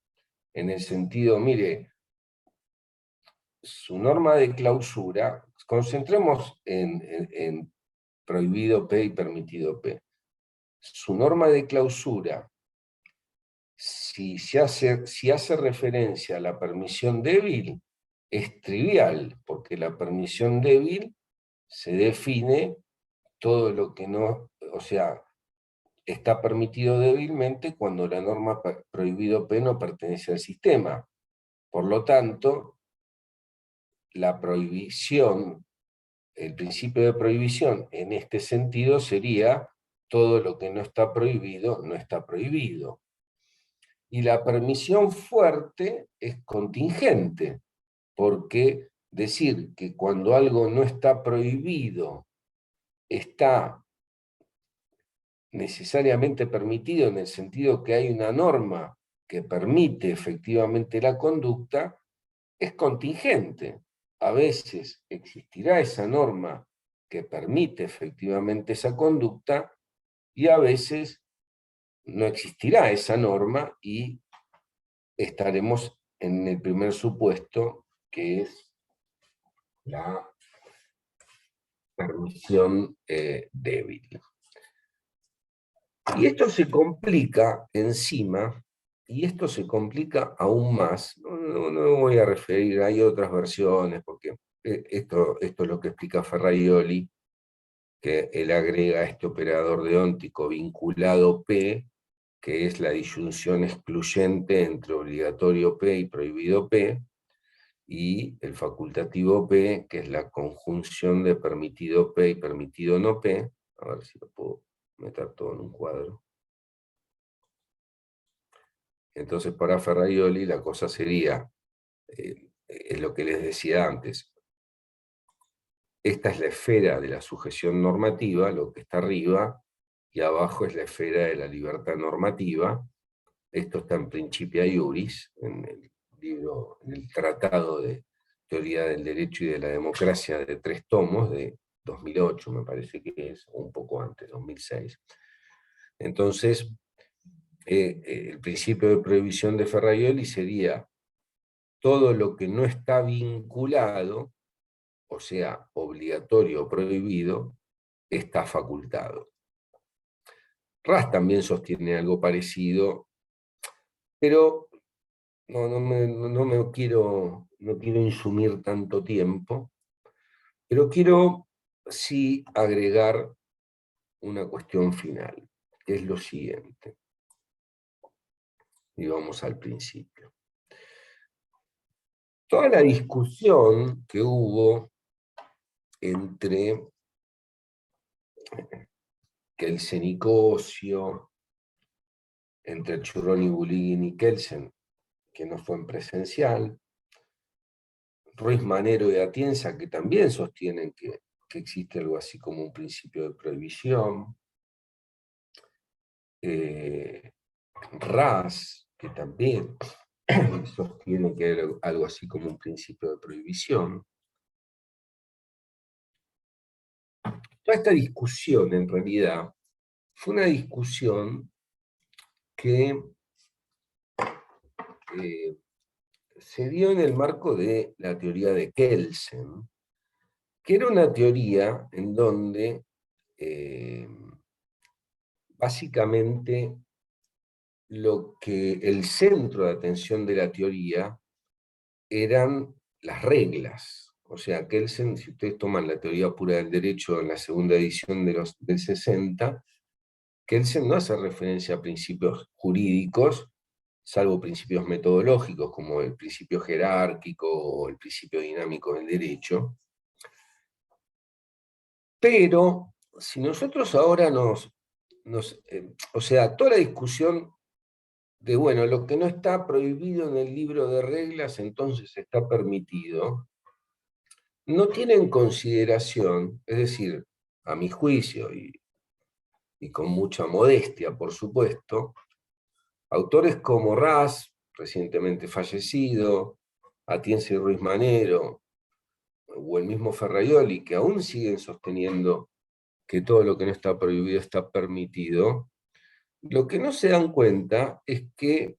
en el sentido, mire, su norma de clausura, concentremos en prohibido P y permitido P. Su norma de clausura, si hace referencia a la permisión débil, es trivial, porque la permisión débil se define todo lo que no, o sea, está permitido débilmente cuando la norma prohibido P no pertenece al sistema. Por lo tanto, la prohibición, el principio de prohibición en este sentido sería todo lo que no está prohibido, no está prohibido. Y la permisión fuerte es contingente, porque decir que cuando algo no está prohibido está necesariamente permitido en el sentido que hay una norma que permite efectivamente la conducta, es contingente. A veces existirá esa norma que permite efectivamente esa conducta, y a veces no existirá esa norma y estaremos en el primer supuesto, que es la permisión débil. Y esto se complica encima, y esto se complica aún más. No voy a referir, hay otras versiones, porque esto es lo que explica Ferraioli, que él agrega este operador deóntico vinculado P, que es la disyunción excluyente entre obligatorio P y prohibido P, y el facultativo P, que es la conjunción de permitido P y permitido no P. A ver si lo puedo meter todo en un cuadro. Entonces, para Ferraioli la cosa sería, es lo que les decía antes, esta es la esfera de la sujeción normativa, lo que está arriba, y abajo es la esfera de la libertad normativa. Esto está en Principia Iuris, en el libro, en el Tratado de Teoría del Derecho y de la Democracia de 3 tomos, de 2008, me parece que es, o un poco antes, 2006. Entonces, el principio de prohibición de Ferraioli sería todo lo que no está vinculado, o sea, obligatorio o prohibido, está facultado. Ras también sostiene algo parecido, pero no quiero insumir tanto tiempo, pero quiero sí agregar una cuestión final, que es lo siguiente. Y vamos al principio. Toda la discusión que hubo entre Kelsen y Cosio, entre Churroni, Buligin y Kelsen, que no fue en presencial, Ruiz Manero y Atienza, que también sostienen que existe algo así como un principio de prohibición, Ras, que también sostiene que hay algo así como un principio de prohibición. Toda esta discusión, en realidad, fue una discusión que se dio en el marco de la teoría de Kelsen, que era una teoría en donde básicamente lo que el centro de atención de la teoría eran las reglas. O sea, Kelsen, si ustedes toman la teoría pura del derecho en la segunda edición del 60, Kelsen no hace referencia a principios jurídicos, salvo principios metodológicos, como el principio jerárquico o el principio dinámico del derecho. Pero, si nosotros ahora o sea, toda la discusión de, bueno, lo que no está prohibido en el libro de reglas, entonces está permitido, no tiene en consideración, es decir, a mi juicio, y con mucha modestia, por supuesto, autores como Ras, recientemente fallecido, Atienza y Ruiz Manero, o el mismo Ferraioli, que aún siguen sosteniendo que todo lo que no está prohibido está permitido, lo que no se dan cuenta es que,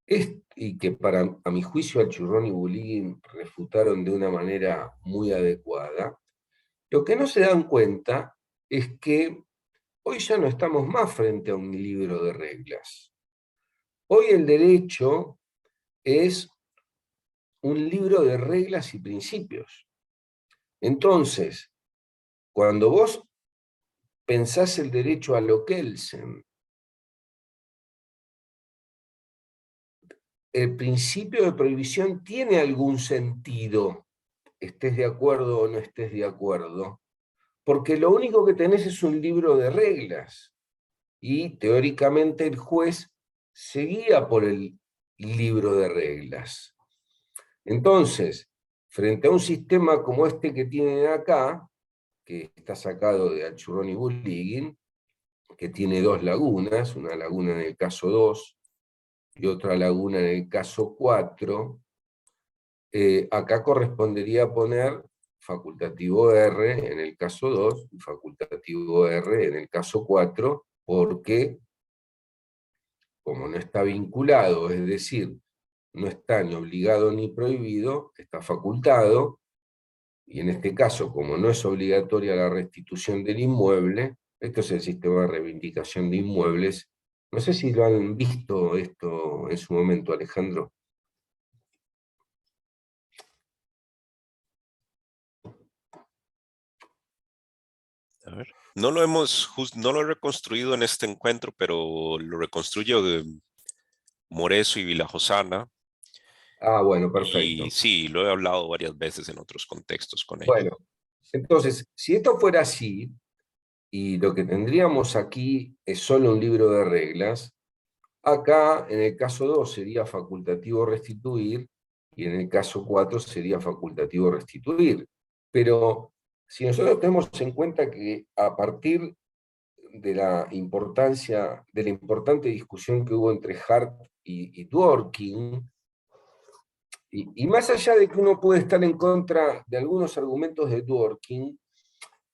y que a mi juicio Alchurrón y Buligin refutaron de una manera muy adecuada, lo que no se dan cuenta es que hoy ya no estamos más frente a un libro de reglas. Hoy el derecho es un libro de reglas y principios. Entonces, cuando vos pensás el derecho a lo Kelsen, el principio de prohibición tiene algún sentido, estés de acuerdo o no estés de acuerdo, porque lo único que tenés es un libro de reglas, y teóricamente el juez se guía por el libro de reglas. Entonces, frente a un sistema como este que tienen acá, que está sacado de Alchurrón y Buligin, que tiene 2 lagunas, una laguna en el caso 2 y otra laguna en el caso 4, acá correspondería poner facultativo R en el caso 2 y facultativo R en el caso 4, porque como no está vinculado, es decir, no está ni obligado ni prohibido, está facultado, y en este caso, como no es obligatoria la restitución del inmueble, esto es el sistema de reivindicación de inmuebles. No sé si lo han visto esto en su momento, Alejandro. A ver. No lo he reconstruido en este encuentro, pero lo reconstruyo de Moreso y Vilajosana. Ah, bueno, Y perfecto. sí, lo he hablado varias veces en otros contextos con ellos. Bueno, entonces, si esto fuera así, y lo que tendríamos aquí es solo un libro de reglas, acá en el caso 2 sería facultativo restituir, y en el caso 4 sería facultativo restituir. Pero si nosotros tenemos en cuenta que a partir de la importancia, de la importante discusión que hubo entre Hart y Dworkin, y más allá de que uno puede estar en contra de algunos argumentos de Dworkin,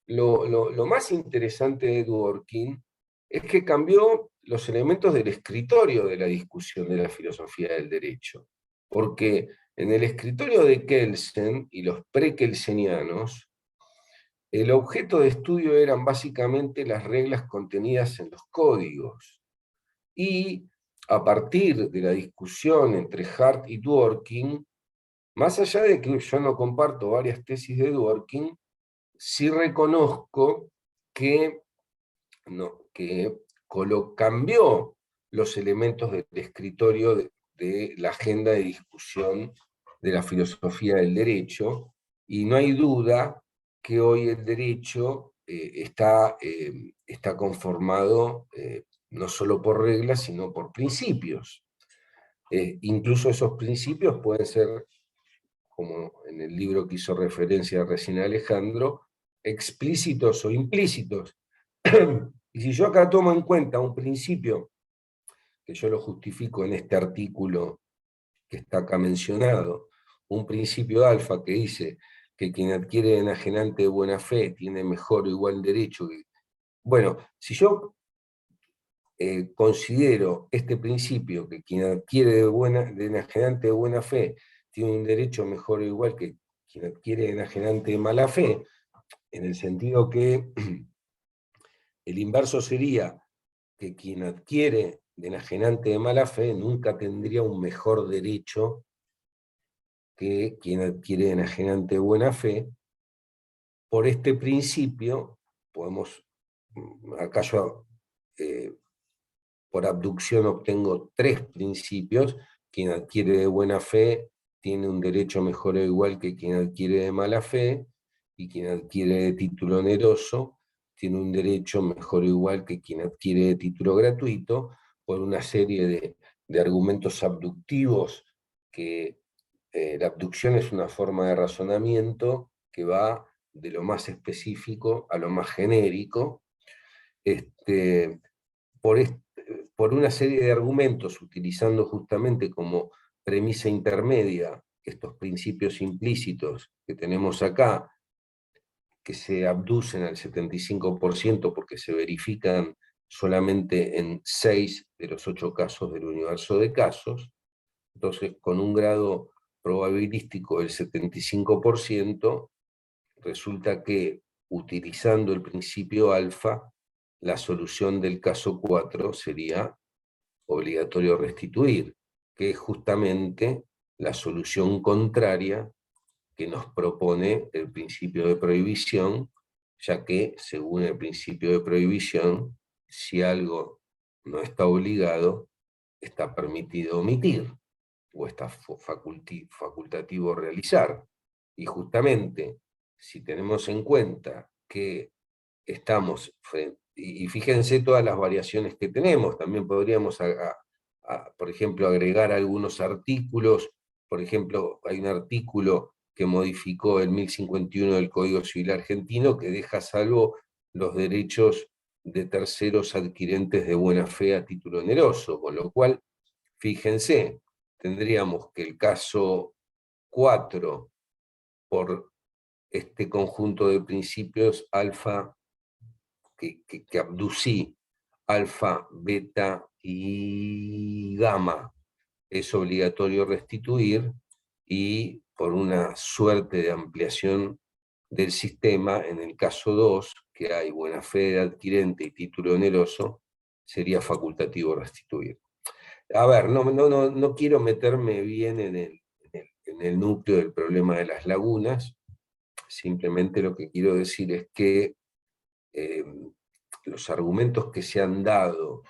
lo más interesante de Dworkin es que cambió los elementos del escritorio de la discusión de la filosofía del derecho. Porque en el escritorio de Kelsen y los pre-kelsenianos, el objeto de estudio eran básicamente las reglas contenidas en los códigos. Y a partir de la discusión entre Hart y Dworkin, más allá de que yo no comparto varias tesis de Dworkin, sí reconozco que, no, que cambió los elementos del escritorio de la agenda de discusión de la filosofía del derecho, y no hay duda que hoy el derecho está conformado no solo por reglas, sino por principios. Incluso esos principios pueden ser, como en el libro que hizo referencia recién Alejandro, explícitos o implícitos. Y si yo acá tomo en cuenta un principio, que yo lo justifico en este artículo que está acá mencionado, un principio alfa que dice que quien adquiere enajenante de buena fe tiene mejor o igual derecho. Bueno, si yo considero este principio, que quien adquiere de enajenante de buena fe tiene un derecho mejor o igual que quien adquiere enajenante de mala fe, en el sentido que el inverso sería que quien adquiere de enajenante de mala fe nunca tendría un mejor derecho que quien adquiere de enajenante de buena fe. Por este principio, podemos, acá yo por abducción obtengo tres principios: quien adquiere de buena fe tiene un derecho mejor o igual que quien adquiere de mala fe, y quien adquiere de título oneroso tiene un derecho mejor o igual que quien adquiere de título gratuito, por una serie de argumentos abductivos, que la abducción es una forma de razonamiento que va de lo más específico a lo más genérico. Este, por, por una serie de argumentos, utilizando justamente como premisa intermedia estos principios implícitos que tenemos acá, que se abducen al 75% porque se verifican solamente en 6 de los 8 casos del universo de casos. Entonces, con un grado probabilístico del 75%, resulta que, utilizando el principio alfa, la solución del caso 4 sería obligatorio restituir, que es justamente la solución contraria que nos propone el principio de prohibición, ya que, según el principio de prohibición, si algo no está obligado, está permitido omitir, o está facultativo realizar. Y justamente, si tenemos en cuenta que estamos frente, y fíjense todas las variaciones que tenemos, también podríamos, por ejemplo, agregar algunos artículos. Por ejemplo, hay un artículo que modificó el 1051 del Código Civil argentino que deja salvo los derechos de terceros adquirentes de buena fe a título oneroso, con lo cual, fíjense, tendríamos que el caso 4, por este conjunto de principios alfa que abducí, alfa, beta y gamma, es obligatorio restituir, y por una suerte de ampliación del sistema, en el caso 2, que hay buena fe de adquirente y título oneroso, sería facultativo restituir. A ver, no quiero meterme bien en el núcleo del problema de las lagunas, simplemente lo que quiero decir es que los argumentos que se han dado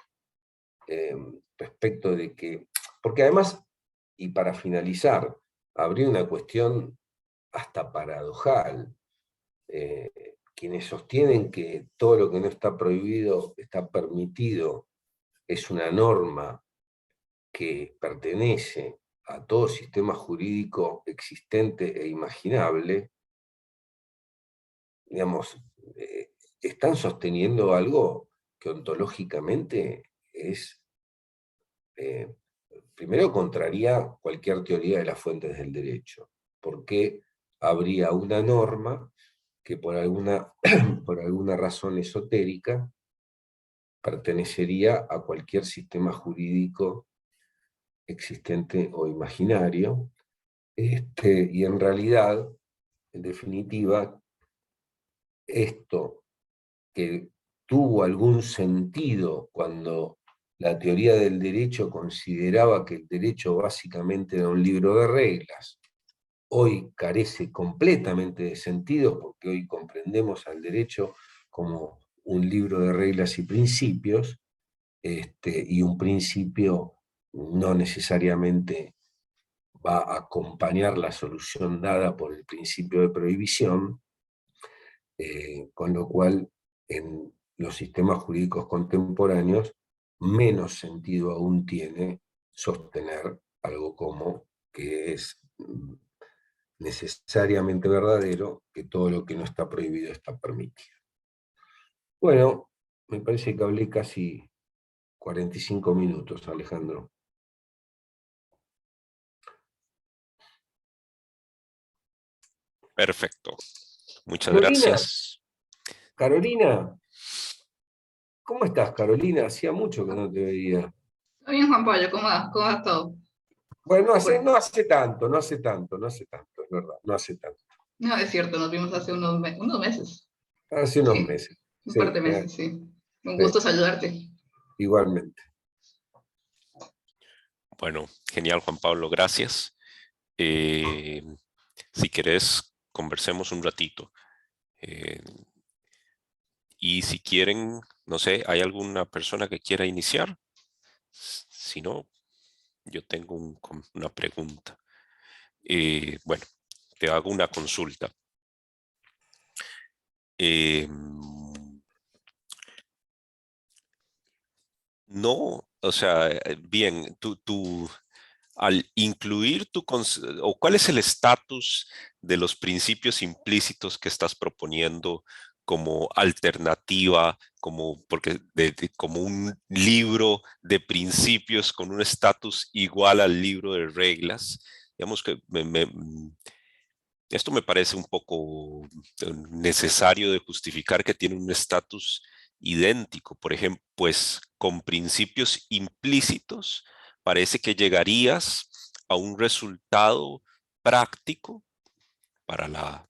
respecto de que, porque además, y para finalizar, habría una cuestión hasta paradojal. Quienes sostienen que todo lo que no está prohibido está permitido es una norma que pertenece a todo sistema jurídico existente e imaginable, digamos, están sosteniendo algo que ontológicamente es, primero, contraría cualquier teoría de las fuentes del derecho, porque habría una norma que por alguna, por alguna razón esotérica pertenecería a cualquier sistema jurídico existente o imaginario, y en realidad, en definitiva, esto que tuvo algún sentido cuando la teoría del derecho consideraba que el derecho básicamente era un libro de reglas, hoy carece completamente de sentido porque hoy comprendemos al derecho como un libro de reglas y principios, y un principio no necesariamente va a acompañar la solución dada por el principio de prohibición, con lo cual en los sistemas jurídicos contemporáneos menos sentido aún tiene sostener algo como que es necesariamente verdadero, que todo lo que no está prohibido está permitido. Bueno, me parece que hablé casi 45 minutos, Alejandro. Perfecto. Muchas Carolina, gracias. Carolina, ¿cómo estás, Carolina? Hacía mucho que no te veía. Está bien, Juan Pablo, ¿cómo vas? ¿Cómo vas todo? Bueno, Bueno, no hace tanto, es verdad, no hace tanto. no, es cierto, nos vimos hace unos meses. Hace unos Sí, meses, un par sí, de meses, sí. Un sí, gusto saludarte. igualmente. Bueno, genial, Juan Pablo, gracias. Si querés, conversemos un ratito. Eh, y si quieren, no sé, ¿hay alguna persona que quiera iniciar? Si no, yo tengo una pregunta. Bueno, te hago una consulta. Eh, no, o sea, bien, al incluir o cuál es el estatus de los principios implícitos que estás proponiendo como alternativa, como un libro de principios con un estatus igual al libro de reglas. Digamos que esto me parece un poco necesario de justificar que tiene un estatus idéntico. Por ejemplo, pues con principios implícitos parece que llegarías a un resultado práctico para la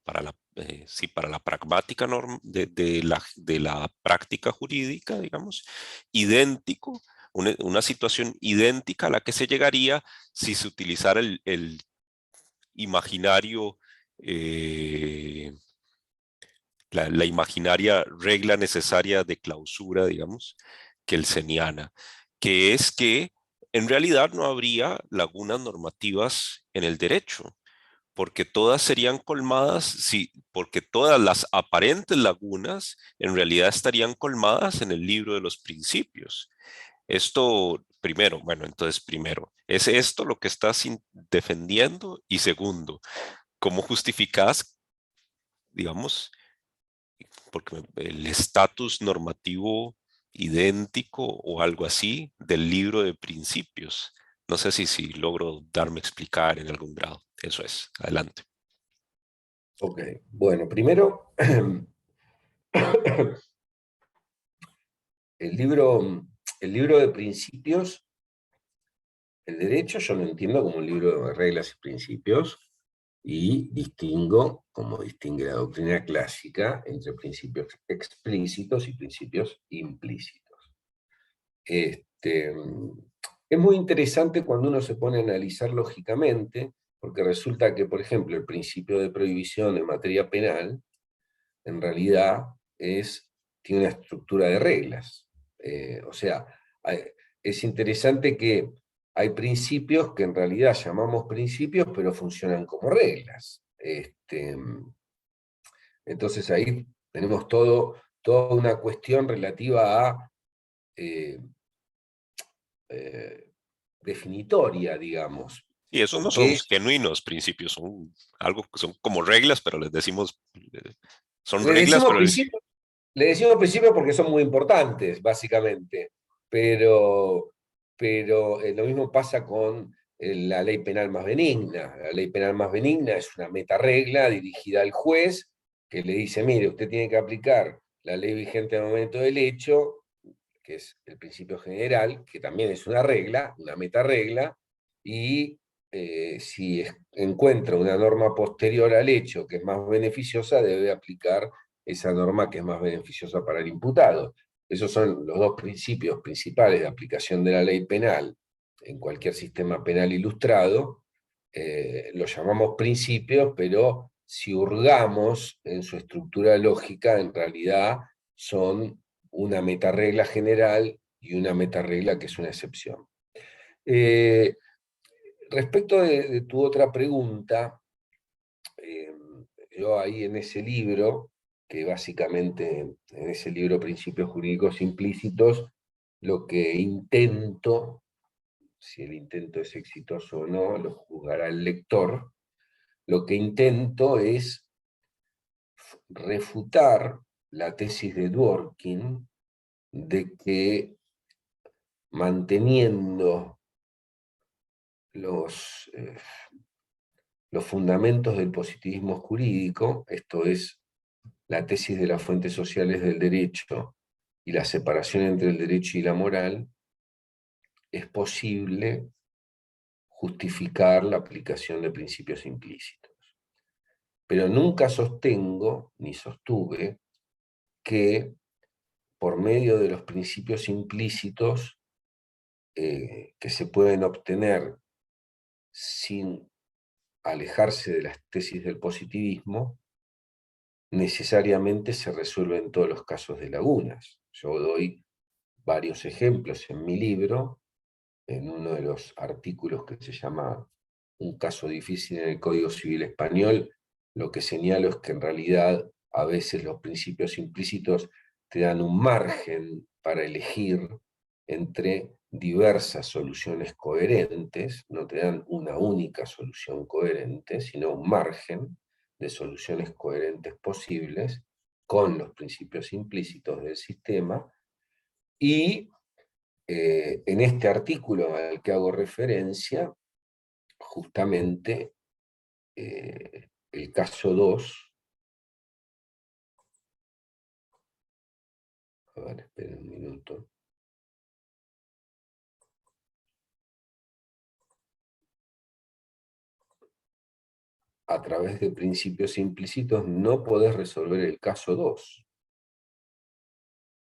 pragmática de la práctica jurídica, digamos, idéntico, una situación idéntica a la que se llegaría si se utilizara el imaginario, eh, la imaginaria regla necesaria de clausura, digamos, kelseniana, que es que en realidad no habría lagunas normativas en el derecho, porque todas serían colmadas, sí, porque todas las aparentes lagunas en realidad estarían colmadas en el libro de los principios. Esto, primero, bueno, entonces primero, ¿es esto lo que estás defendiendo? Y segundo, ¿cómo justificas, digamos, porque el estatus normativo idéntico o algo así del libro de principios? No sé si logro darme a explicar en algún grado. Eso es. Adelante. Ok, bueno, primero, el libro de principios, el derecho yo lo entiendo como un libro de reglas y principios, y distingo, como distingue la doctrina clásica, entre principios explícitos y principios implícitos. Es muy interesante cuando uno se pone a analizar lógicamente, porque resulta que, por ejemplo, el principio de prohibición en materia penal, en realidad es tiene una estructura de reglas. O sea, es interesante que hay principios que en realidad llamamos principios, pero funcionan como reglas. Entonces ahí tenemos toda una cuestión relativa a definitoria, digamos. Y esos no son Que genuinos principios, son algo que son como reglas, pero les decimos, son le reglas, decimos pero principios, le decimos principios porque son muy importantes, básicamente. Pero lo mismo pasa con la ley penal más benigna. La ley penal más benigna es una metaregla dirigida al juez que le dice, mire, usted tiene que aplicar la ley vigente al momento del hecho, que es el principio general, que también es una regla, una metaregla, y si encuentra una norma posterior al hecho que es más beneficiosa, debe aplicar esa norma que es más beneficiosa para el imputado. Esos son los dos principios principales de aplicación de la ley penal en cualquier sistema penal ilustrado. Los llamamos principios, pero si hurgamos en su estructura lógica, en realidad son una metaregla general y una metaregla que es una excepción. Respecto de tu otra pregunta, yo ahí en ese libro, que básicamente en ese libro Principios Jurídicos Implícitos, lo que intento, si el intento es exitoso o no, lo juzgará el lector, lo que intento es refutar la tesis de Dworkin de que manteniendo los fundamentos del positivismo jurídico, esto es, la tesis de las fuentes sociales del derecho y la separación entre el derecho y la moral, es posible justificar la aplicación de principios implícitos. Pero nunca sostengo, ni sostuve, que por medio de los principios implícitos que se pueden obtener sin alejarse de las tesis del positivismo, necesariamente se resuelven todos los casos de lagunas. Yo doy varios ejemplos en mi libro, en uno de los artículos que se llama Un caso difícil en el Código Civil Español, lo que señalo es que en realidad a veces los principios implícitos te dan un margen para elegir entre diversas soluciones coherentes, no te dan una única solución coherente, sino un margen de soluciones coherentes posibles con los principios implícitos del sistema, y en este artículo al que hago referencia, justamente el caso 2, a ver, esperen un minuto. A través de principios implícitos no podés resolver el caso 2,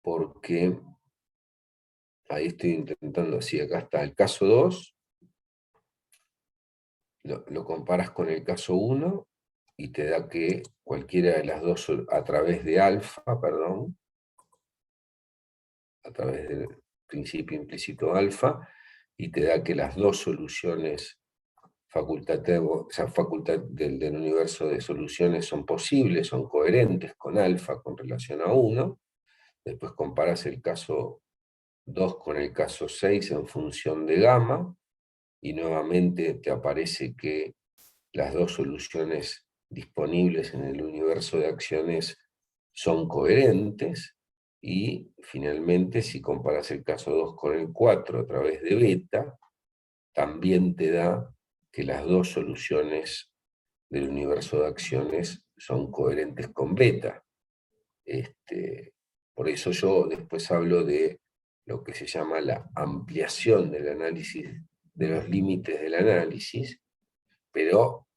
porque ahí estoy intentando, así, acá está el caso 2, lo comparas con el caso 1 y te da que cualquiera de las dos, a través de alfa, perdón, a través del principio implícito alfa, y te da que las dos soluciones del universo de soluciones son posibles, son coherentes con alfa con relación a 1. Después comparas el caso 2 con el caso 6 en función de gamma, y nuevamente te aparece que las dos soluciones disponibles en el universo de acciones son coherentes, y finalmente si comparas el caso 2 con el 4 a través de beta, también te da que las dos soluciones del universo de acciones son coherentes con beta. Por eso yo después hablo de lo que se llama la ampliación del análisis, de los límites del análisis, pero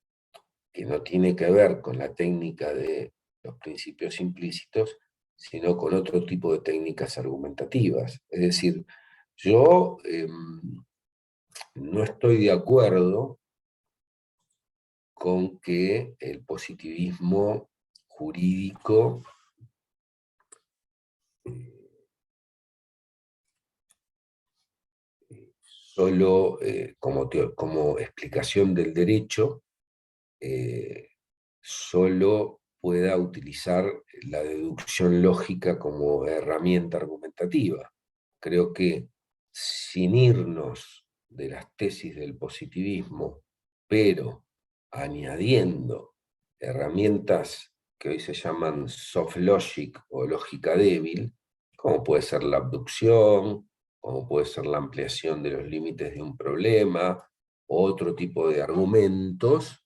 que no tiene que ver con la técnica de los principios implícitos, sino con otro tipo de técnicas argumentativas. Es decir, yo no estoy de acuerdo con que el positivismo jurídico solo como explicación del derecho, solo pueda utilizar la deducción lógica como herramienta argumentativa. Creo que sin irnos de las tesis del positivismo, pero añadiendo herramientas que hoy se llaman soft logic o lógica débil, como puede ser la abducción, como puede ser la ampliación de los límites de un problema, o otro tipo de argumentos,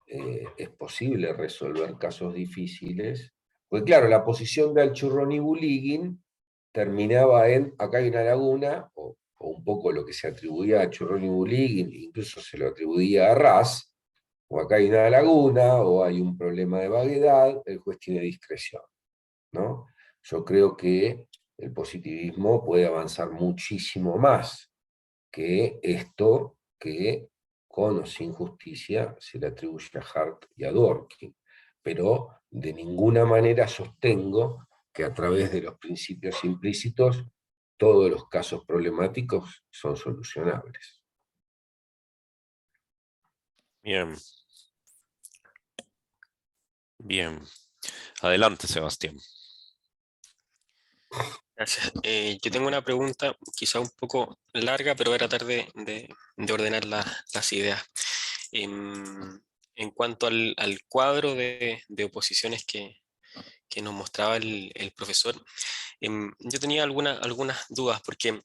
es posible resolver casos difíciles. Pues claro, la posición de Alchurrón y Buligin terminaba en, acá hay una laguna, o un poco lo que se atribuía a Alchurrón y Buligin, incluso se lo atribuía a Raz, o acá hay una laguna, o hay un problema de vaguedad, el juez tiene discreción, ¿no? Yo creo que el positivismo puede avanzar muchísimo más que esto que con o sin justicia se le atribuye a Hart y a Dworkin. Pero de ninguna manera sostengo que a través de los principios implícitos todos los casos problemáticos son solucionables. Bien. Bien. Adelante, Sebastián. Gracias. Yo tengo una pregunta quizá un poco larga, pero voy a tratar de ordenar las ideas. En cuanto al cuadro de oposiciones que nos mostraba el profesor, yo tenía algunas dudas, porque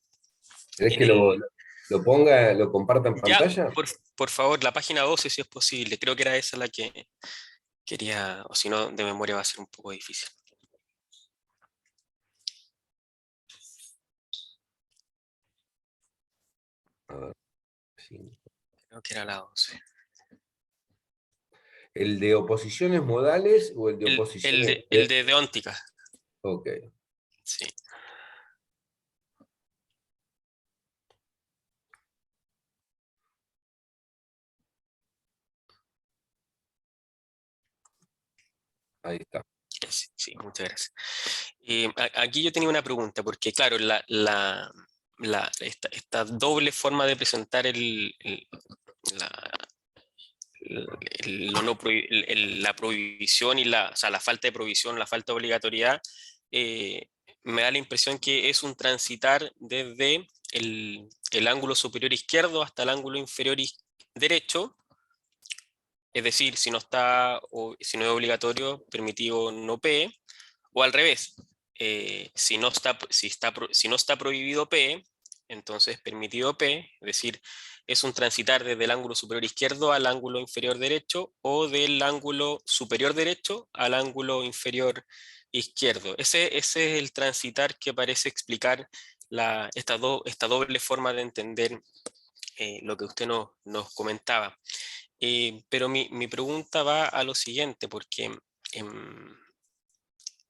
¿Querés en que el... lo ponga, lo comparta en Ya, pantalla? por favor, la página 12, si es posible. Creo que era esa la que quería, o si no, de memoria va a ser un poco difícil. A ver, sí. Creo que era la 12. ¿El de oposiciones modales o el de El oposiciones? de deóntica. Ok. Sí. Ahí está. Sí, sí, muchas gracias. Aquí yo tenía una pregunta, porque claro, esta doble forma de presentar la, lo no la prohibición y o sea, la falta de prohibición, la falta de obligatoriedad, me da la impresión que es un transitar desde el ángulo superior izquierdo hasta el ángulo inferior derecho. Es decir, si no está, o si no es obligatorio, permitido no P, o al revés, si no está prohibido P, entonces permitido P, es decir, es un transitar desde el ángulo superior izquierdo al ángulo inferior derecho, o del ángulo superior derecho al ángulo inferior izquierdo. Ese es el transitar que parece explicar esta doble forma de entender lo que usted nos comentaba. Pero mi pregunta va a lo siguiente, porque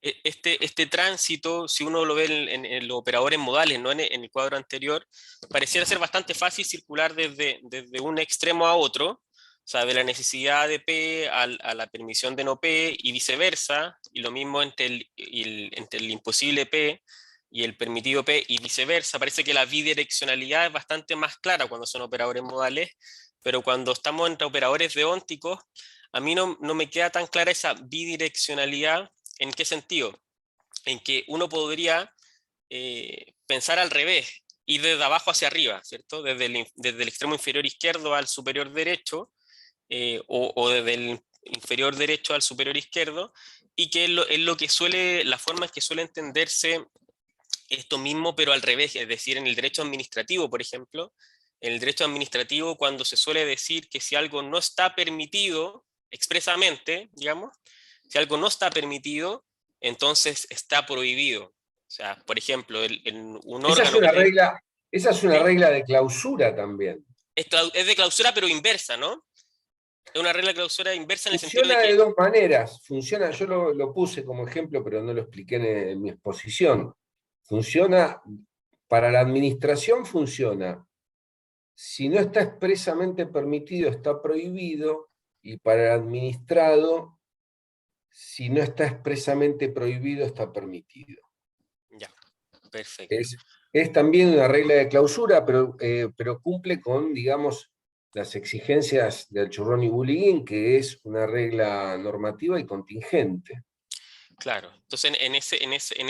este tránsito, si uno lo ve en los operadores modales, no en el cuadro anterior, pareciera ser bastante fácil circular desde un extremo a otro, o sea, de la necesidad de P a la permisión de no P y viceversa, y lo mismo entre el imposible P y el permitido P y viceversa. Parece que la bidireccionalidad es bastante más clara cuando son operadores modales, pero cuando estamos entre operadores deónticos, a mí no me queda tan clara esa bidireccionalidad. ¿En qué sentido? En que uno podría pensar al revés, ir desde abajo hacia arriba, ¿cierto? Desde el extremo inferior izquierdo al superior derecho, o desde el inferior derecho al superior izquierdo, y que es lo que la forma en que suele entenderse esto mismo, pero al revés, es decir, en el derecho administrativo, por ejemplo, en el derecho administrativo, cuando se suele decir que si algo no está permitido expresamente, digamos, si algo no está permitido, entonces está prohibido. O sea, por ejemplo, un Esa es órgano que una tiene... regla, esa es una ¿Sí? regla de clausura también. Es de clausura, pero inversa, ¿no? Es una regla de clausura inversa en el sentido de Funciona de que... dos maneras. Funciona, yo lo puse como ejemplo, pero no lo expliqué en mi exposición. Funciona, para la administración funciona. Si no está expresamente permitido, está prohibido. Y para el administrado, si no está expresamente prohibido, está permitido. Ya, perfecto. Es también una regla de clausura, pero cumple con, digamos, las exigencias del Churrón y Bullying, que es una regla normativa y contingente. Claro, entonces en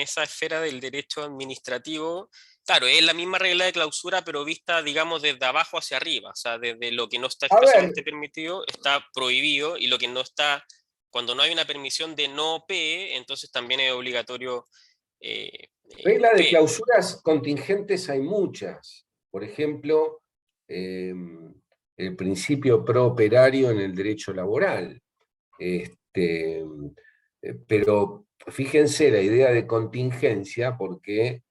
esa esfera del derecho administrativo, claro, es la misma regla de clausura, pero vista, digamos, desde abajo hacia arriba, o sea, desde lo que no está A ver, expresamente permitido, está prohibido, y lo que no está, cuando no hay una permisión de no PE, entonces también es obligatorio reglas de PE. clausuras contingentes hay muchas. Por ejemplo, el principio pro-operario en el derecho laboral. Pero fíjense la idea de contingencia, porque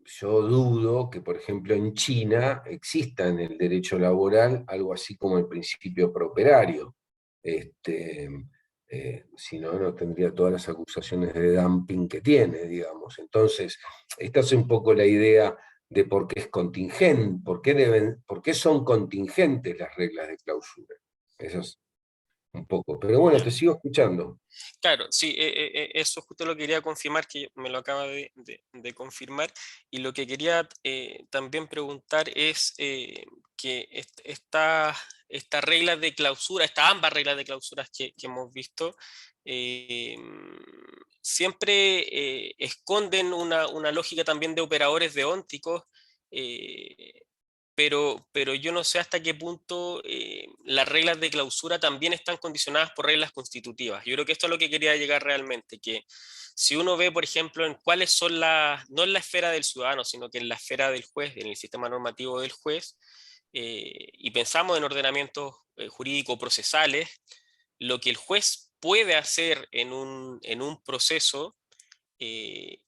yo dudo que, por ejemplo, en China exista en el derecho laboral algo así como el principio prooperario. Si no, no tendría todas las acusaciones de dumping que tiene, digamos. Entonces, esta es un poco la idea de por qué es contingente, por qué son contingentes las reglas de clausura. Eso es un poco. Pero bueno, te sigo escuchando. Claro, sí, eso justo lo quería confirmar, que me lo acaba de confirmar. Y lo que quería también preguntar es que estas reglas de clausura, estas ambas reglas de clausuras que hemos visto, eh, siempre esconden una lógica también de operadores deónticos, eh, pero yo no sé hasta qué punto las reglas de clausura también están condicionadas por reglas constitutivas. Yo creo que esto es lo que quería llegar realmente, que si uno ve, por ejemplo, en cuáles son no en la esfera del ciudadano, sino que en la esfera del juez, en el sistema normativo del juez, y pensamos en ordenamientos jurídico-procesales, lo que el juez puede hacer en un proceso eh,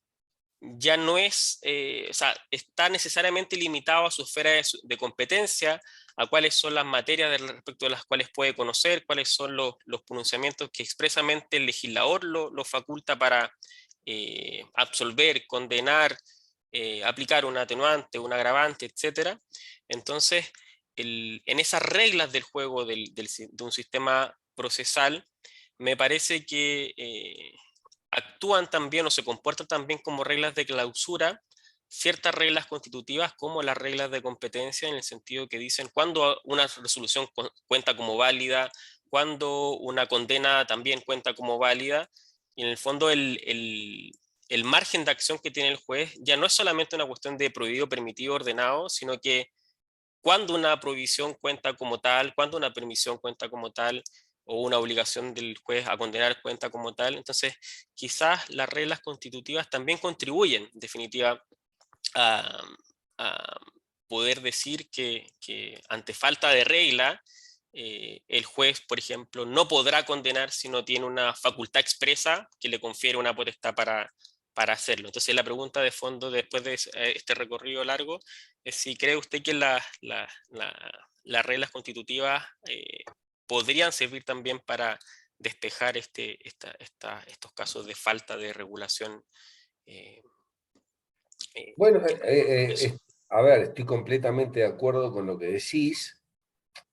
ya no es, o sea, está necesariamente limitado a su esfera de competencia, a cuáles son las materias respecto de las cuales puede conocer, cuáles son los pronunciamientos que expresamente el legislador lo faculta para absolver, condenar, aplicar un atenuante, un agravante, etc. Entonces, en esas reglas del juego de un sistema procesal, me parece que actúan también o se comportan también como reglas de clausura ciertas reglas constitutivas como las reglas de competencia, en el sentido que dicen cuándo una resolución cuenta como válida, cuándo una condena también cuenta como válida, y en el fondo el margen de acción que tiene el juez ya no es solamente una cuestión de prohibido, permitido, ordenado, sino que cuándo una prohibición cuenta como tal, cuándo una permisión cuenta como tal, o una obligación del juez a condenar cuenta como tal. Entonces, quizás las reglas constitutivas también contribuyen, en definitiva, a, a poder decir que ante falta de regla, el juez, por ejemplo, no podrá condenar si no tiene una facultad expresa que le confiere una potestad para hacerlo. Entonces, la pregunta de fondo, después de este recorrido largo, es si cree usted que las reglas constitutivas podrían servir también para despejar estos casos de falta de regulación. Bueno, Eso. a ver, estoy completamente de acuerdo con lo que decís,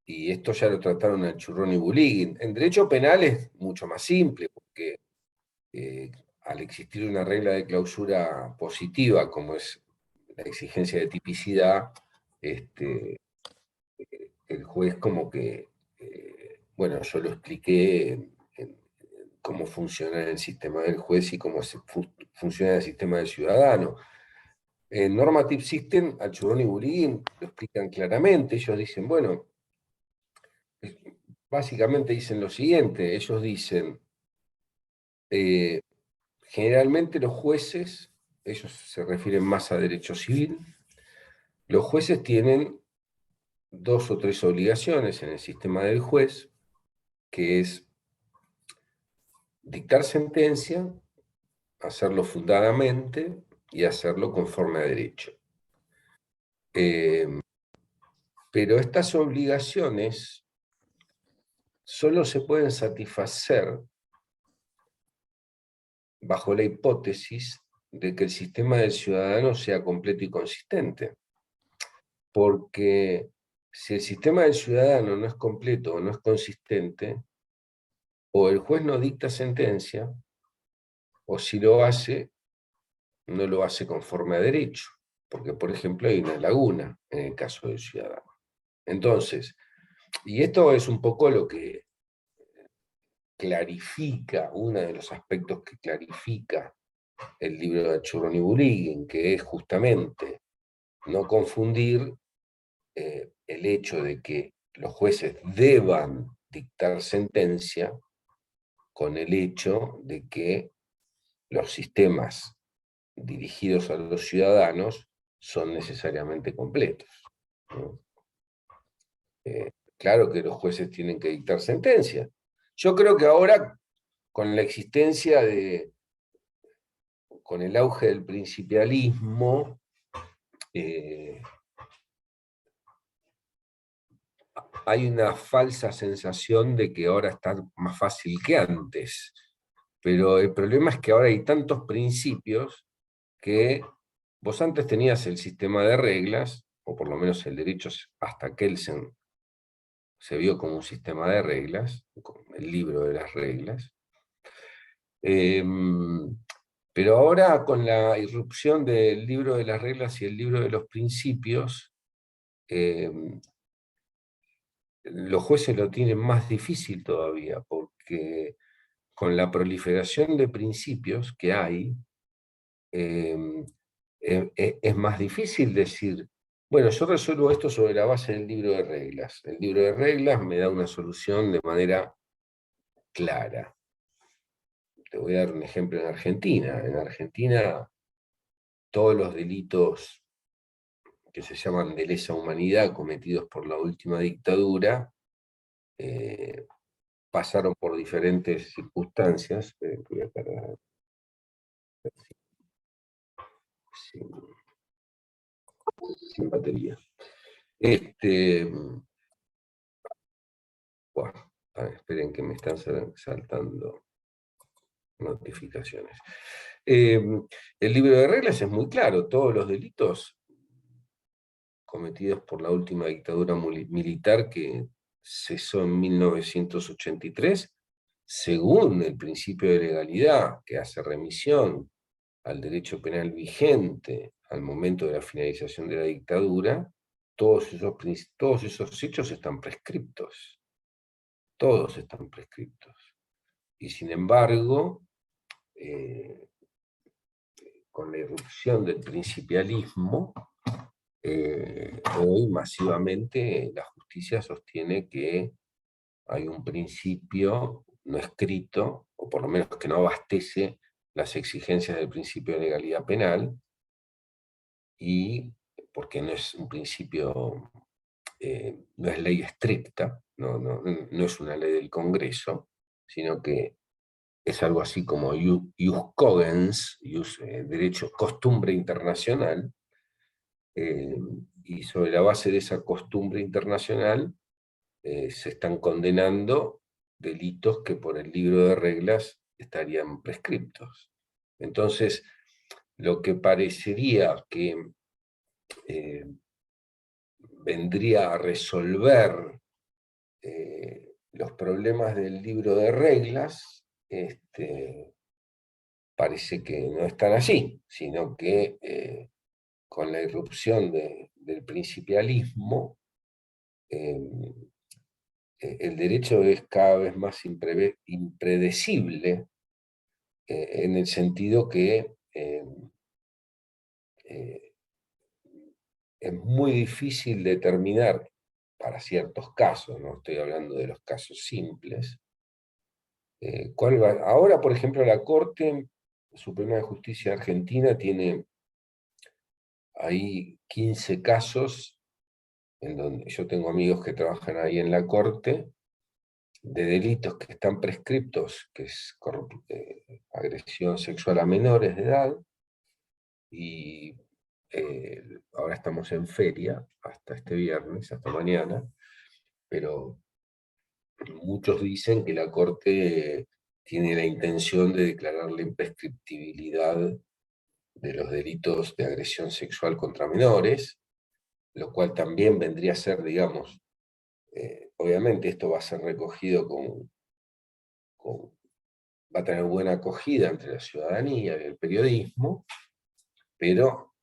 y esto ya lo trataron en Churrón y Bulíguin. En derecho penal es mucho más simple, porque al existir una regla de clausura positiva, como es la exigencia de tipicidad, el juez como que, bueno, yo lo expliqué en cómo funciona el sistema del juez y cómo funciona el sistema del ciudadano. En Normative System, al Churrón y Bulín lo explican claramente. Ellos dicen, bueno, básicamente dicen lo siguiente, ellos dicen, generalmente los jueces, ellos se refieren más a derecho civil, los jueces tienen 2 o 3 obligaciones en el sistema del juez, que es dictar sentencia, hacerlo fundadamente y hacerlo conforme a derecho. Pero estas obligaciones solo se pueden satisfacer bajo la hipótesis de que el sistema del ciudadano sea completo y consistente. Porque si el sistema del ciudadano no es completo o no es consistente, o el juez no dicta sentencia, o si lo hace, no lo hace conforme a derecho, porque por ejemplo hay una laguna en el caso del ciudadano. Entonces, y esto es un poco lo que clarifica, uno de los aspectos que clarifica el libro de Achurrón y Bulíguin, que es justamente no confundir el hecho de que los jueces deban dictar sentencia con el hecho de que los sistemas dirigidos a los ciudadanos son necesariamente completos, ¿no? Claro que los jueces tienen que dictar sentencia. Yo creo que ahora, con la existencia con el auge del principialismo, hay una falsa sensación de que ahora está más fácil que antes. Pero el problema es que ahora hay tantos principios que vos antes tenías el sistema de reglas, o por lo menos el derecho hasta Kelsen se vio como un sistema de reglas, el libro de las reglas. Pero ahora, con la irrupción del libro de las reglas y el libro de los principios, los jueces lo tienen más difícil todavía, porque con la proliferación de principios que hay, es más difícil decir, bueno, yo resuelvo esto sobre la base del libro de reglas. El libro de reglas me da una solución de manera clara. Te voy a dar un ejemplo en Argentina. En Argentina, todos los delitos que se llaman de lesa humanidad cometidos por la última dictadura pasaron por diferentes circunstancias. Voy a cargar sin batería. Bueno, esperen que me están saltando notificaciones. El libro de reglas es muy claro, todos los delitos cometidos por la última dictadura militar que cesó en 1983, según el principio de legalidad que hace remisión al derecho penal vigente al momento de la finalización de la dictadura, todos esos hechos están prescriptos. Todos están prescriptos. Y sin embargo, con la irrupción del principialismo, hoy masivamente la justicia sostiene que hay un principio no escrito, o por lo menos que no abastece las exigencias del principio de legalidad penal, y porque no es un principio, no es ley estricta, no es una ley del Congreso, sino que es algo así como ius cogens, derecho, costumbre internacional, y sobre la base de esa costumbre internacional se están condenando delitos que por el libro de reglas estarían prescriptos. Entonces, lo que parecería que vendría a resolver los problemas del libro de reglas, parece que no están así, sino que con la irrupción del principialismo, el derecho es cada vez más impredecible, en el sentido que es muy difícil determinar, para ciertos casos, no estoy hablando de los casos simples, ahora, por ejemplo, la Corte Suprema de Justicia de Argentina tiene ahí 15 casos, en donde yo tengo amigos que trabajan ahí en la Corte, de delitos que están prescriptos, que es agresión sexual a menores de edad, y ahora estamos en feria, hasta este viernes, hasta mañana, pero muchos dicen que la Corte tiene la intención de declarar la imprescriptibilidad de los delitos de agresión sexual contra menores, lo cual también vendría a ser, digamos, obviamente esto va a ser recogido va a tener buena acogida entre la ciudadanía y el periodismo, pero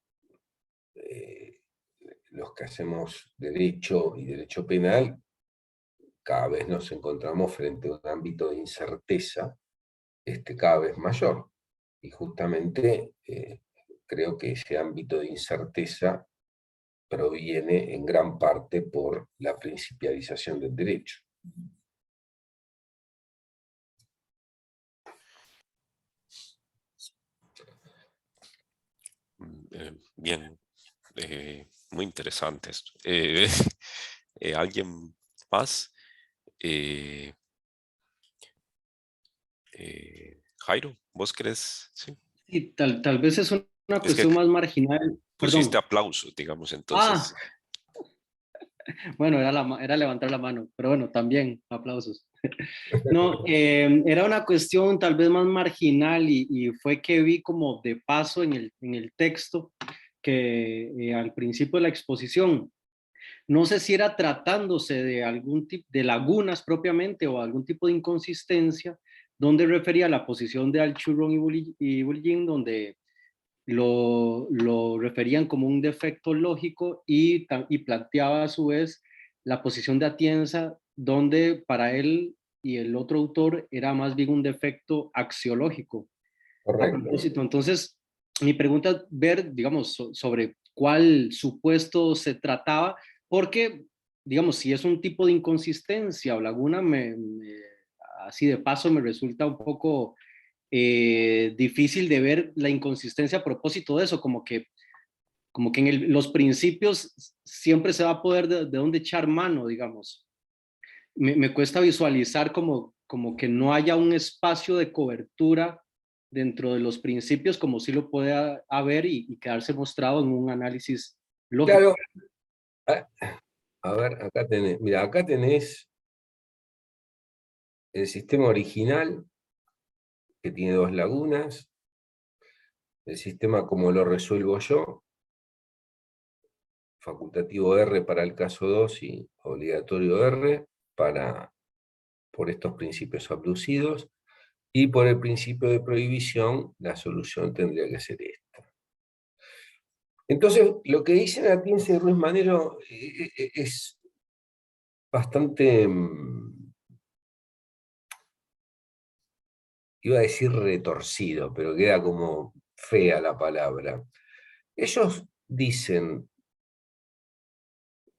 los que hacemos derecho y derecho penal, cada vez nos encontramos frente a un ámbito de incerteza cada vez mayor. Y justamente creo que ese ámbito de incerteza proviene en gran parte por la principialización del derecho. Bien, muy interesante esto. ¿Alguien más? Jairo, ¿vos crees? Sí. Y tal vez es una Es que cuestión más marginal. pusiste Perdón. aplauso, digamos, Ah, entonces. bueno, era levantar la mano, pero bueno, también aplausos. No, era una cuestión tal vez más marginal y fue que vi como de paso en el texto que al principio de la exposición, no sé si era tratándose de algún tipo de lagunas propiamente o algún tipo de inconsistencia, donde refería a la posición de Alchurron y Bullin, donde lo referían como un defecto lógico y planteaba a su vez la posición de Atienza, donde para él y el otro autor era más bien un defecto axiológico. A Correcto. propósito, entonces, mi pregunta es ver, digamos, sobre cuál supuesto se trataba, porque, digamos, si es un tipo de inconsistencia o laguna, así de paso me resulta un poco difícil de ver la inconsistencia a propósito de eso, como que en los principios siempre se va a poder de dónde echar mano, digamos. Me cuesta visualizar como que no haya un espacio de cobertura dentro de los principios como si lo puede haber y quedarse mostrado en un análisis lógico. Claro. A ver, acá tenés, mira, acá tenés el sistema original, que tiene dos lagunas, el sistema como lo resuelvo yo, facultativo R para el caso 2 y obligatorio R por estos principios abducidos, y por el principio de prohibición, la solución tendría que ser esta. Entonces, lo que dicen Atienza y Ruiz Manero es bastante, iba a decir retorcido, pero queda como fea la palabra. Ellos dicen,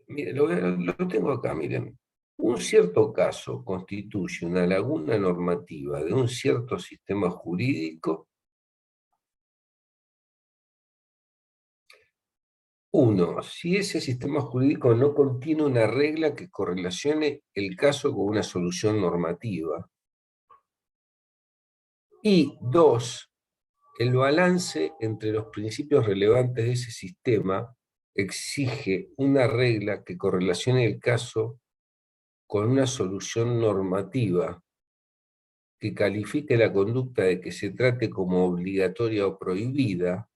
miren, lo tengo acá, miren, un cierto caso constituye una laguna normativa de un cierto sistema jurídico. Uno, si ese sistema jurídico no contiene una regla que correlacione el caso con una solución normativa. Y dos, el balance entre los principios relevantes de ese sistema exige una regla que correlacione el caso con una solución normativa que califique la conducta de que se trate como obligatoria o prohibida,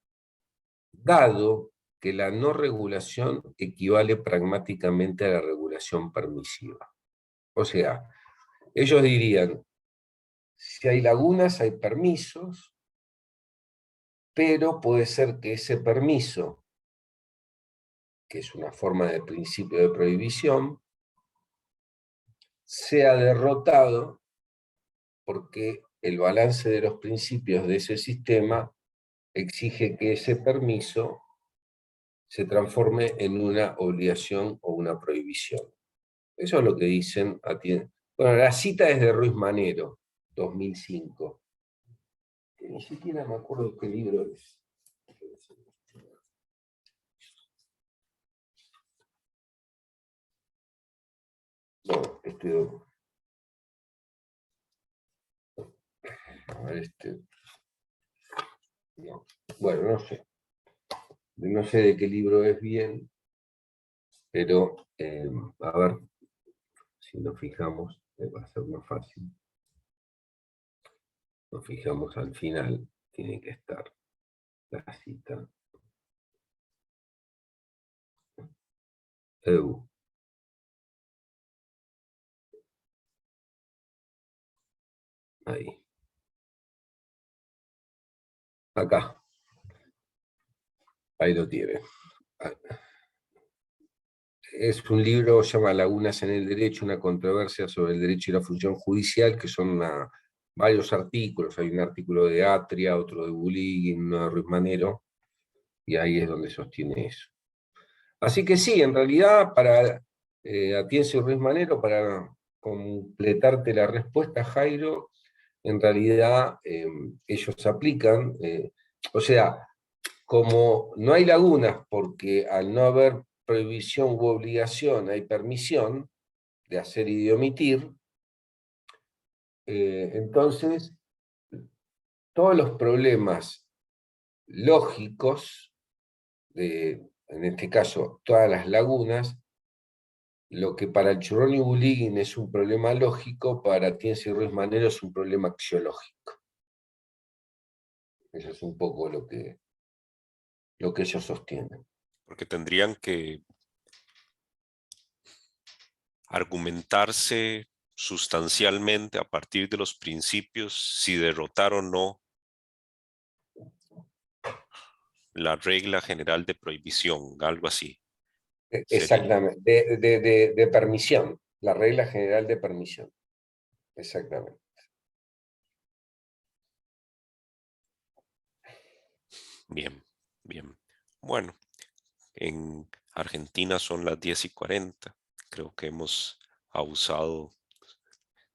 dado que la no regulación equivale pragmáticamente a la regulación permisiva. O sea, ellos dirían, si hay lagunas, hay permisos, pero puede ser que ese permiso, que es una forma de principio de prohibición, sea derrotado porque el balance de los principios de ese sistema exige que ese permiso se transforme en una obligación o una prohibición. Eso es lo que dicen. Bueno, la cita es de Ruiz Manero, 2005. Que ni siquiera me acuerdo qué libro es. No, a ver, no. Bueno, no sé. No sé de qué libro es bien, pero a ver si nos fijamos, va a ser más fácil. Nos fijamos al final, tiene que estar la cita. Ahí. Acá. Ahí lo tiene. Es un libro, se llama Lagunas en el Derecho, una controversia sobre el derecho y la función judicial, que son varios artículos. Hay un artículo de Atria, otro de Buligin, uno de Ruiz Manero, y ahí es donde sostiene eso. Así que sí, en realidad, para Atienzo y Ruiz Manero, para completarte la respuesta, Jairo, en realidad ellos aplican, o sea, como no hay lagunas, porque al no haber prohibición u obligación hay permisión de hacer y de omitir, entonces todos los problemas lógicos, en este caso todas las lagunas, lo que para el Churrón y Buligin es un problema lógico, para Atienzo y Ruiz Manero es un problema axiológico. Eso es un poco lo que ellos sostienen. Porque tendrían que argumentarse sustancialmente a partir de los principios si derrotar o no la regla general de prohibición, algo así. Exactamente, de permisión, la regla general de permisión. Exactamente. Bien, bien. Bueno, en Argentina son las 10:40. Creo que hemos abusado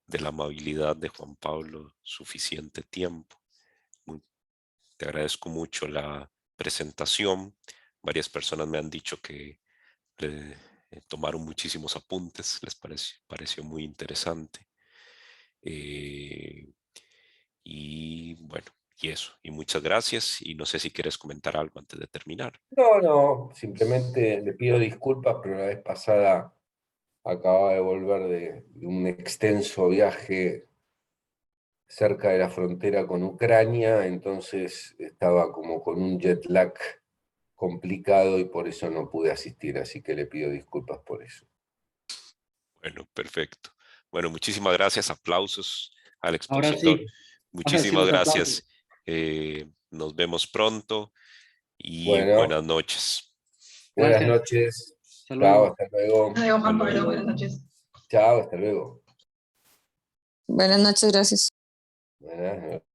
de la amabilidad de Juan Pablo suficiente tiempo. Te agradezco mucho la presentación. Varias personas me han dicho que tomaron muchísimos apuntes, les pareció muy interesante. Y bueno, y eso. Y muchas gracias. Y no sé si quieres comentar algo antes de terminar. No, simplemente le pido disculpas, pero la vez pasada acababa de volver de un extenso viaje cerca de la frontera con Ucrania, entonces estaba como con un jet lag complicado y por eso no pude asistir, así que le pido disculpas por eso. Bueno, perfecto. Bueno, muchísimas gracias. Aplausos al Ahora expositor. sí, Muchísimas los aplausos. gracias. Nos vemos pronto y Bueno, buenas noches. buenas Gracias. noches. Hasta Chao, luego. hasta luego. Adiós, Juan Hasta Pablo, luego. buenas noches. Chao, hasta luego. Buenas noches, gracias. Buenas noches.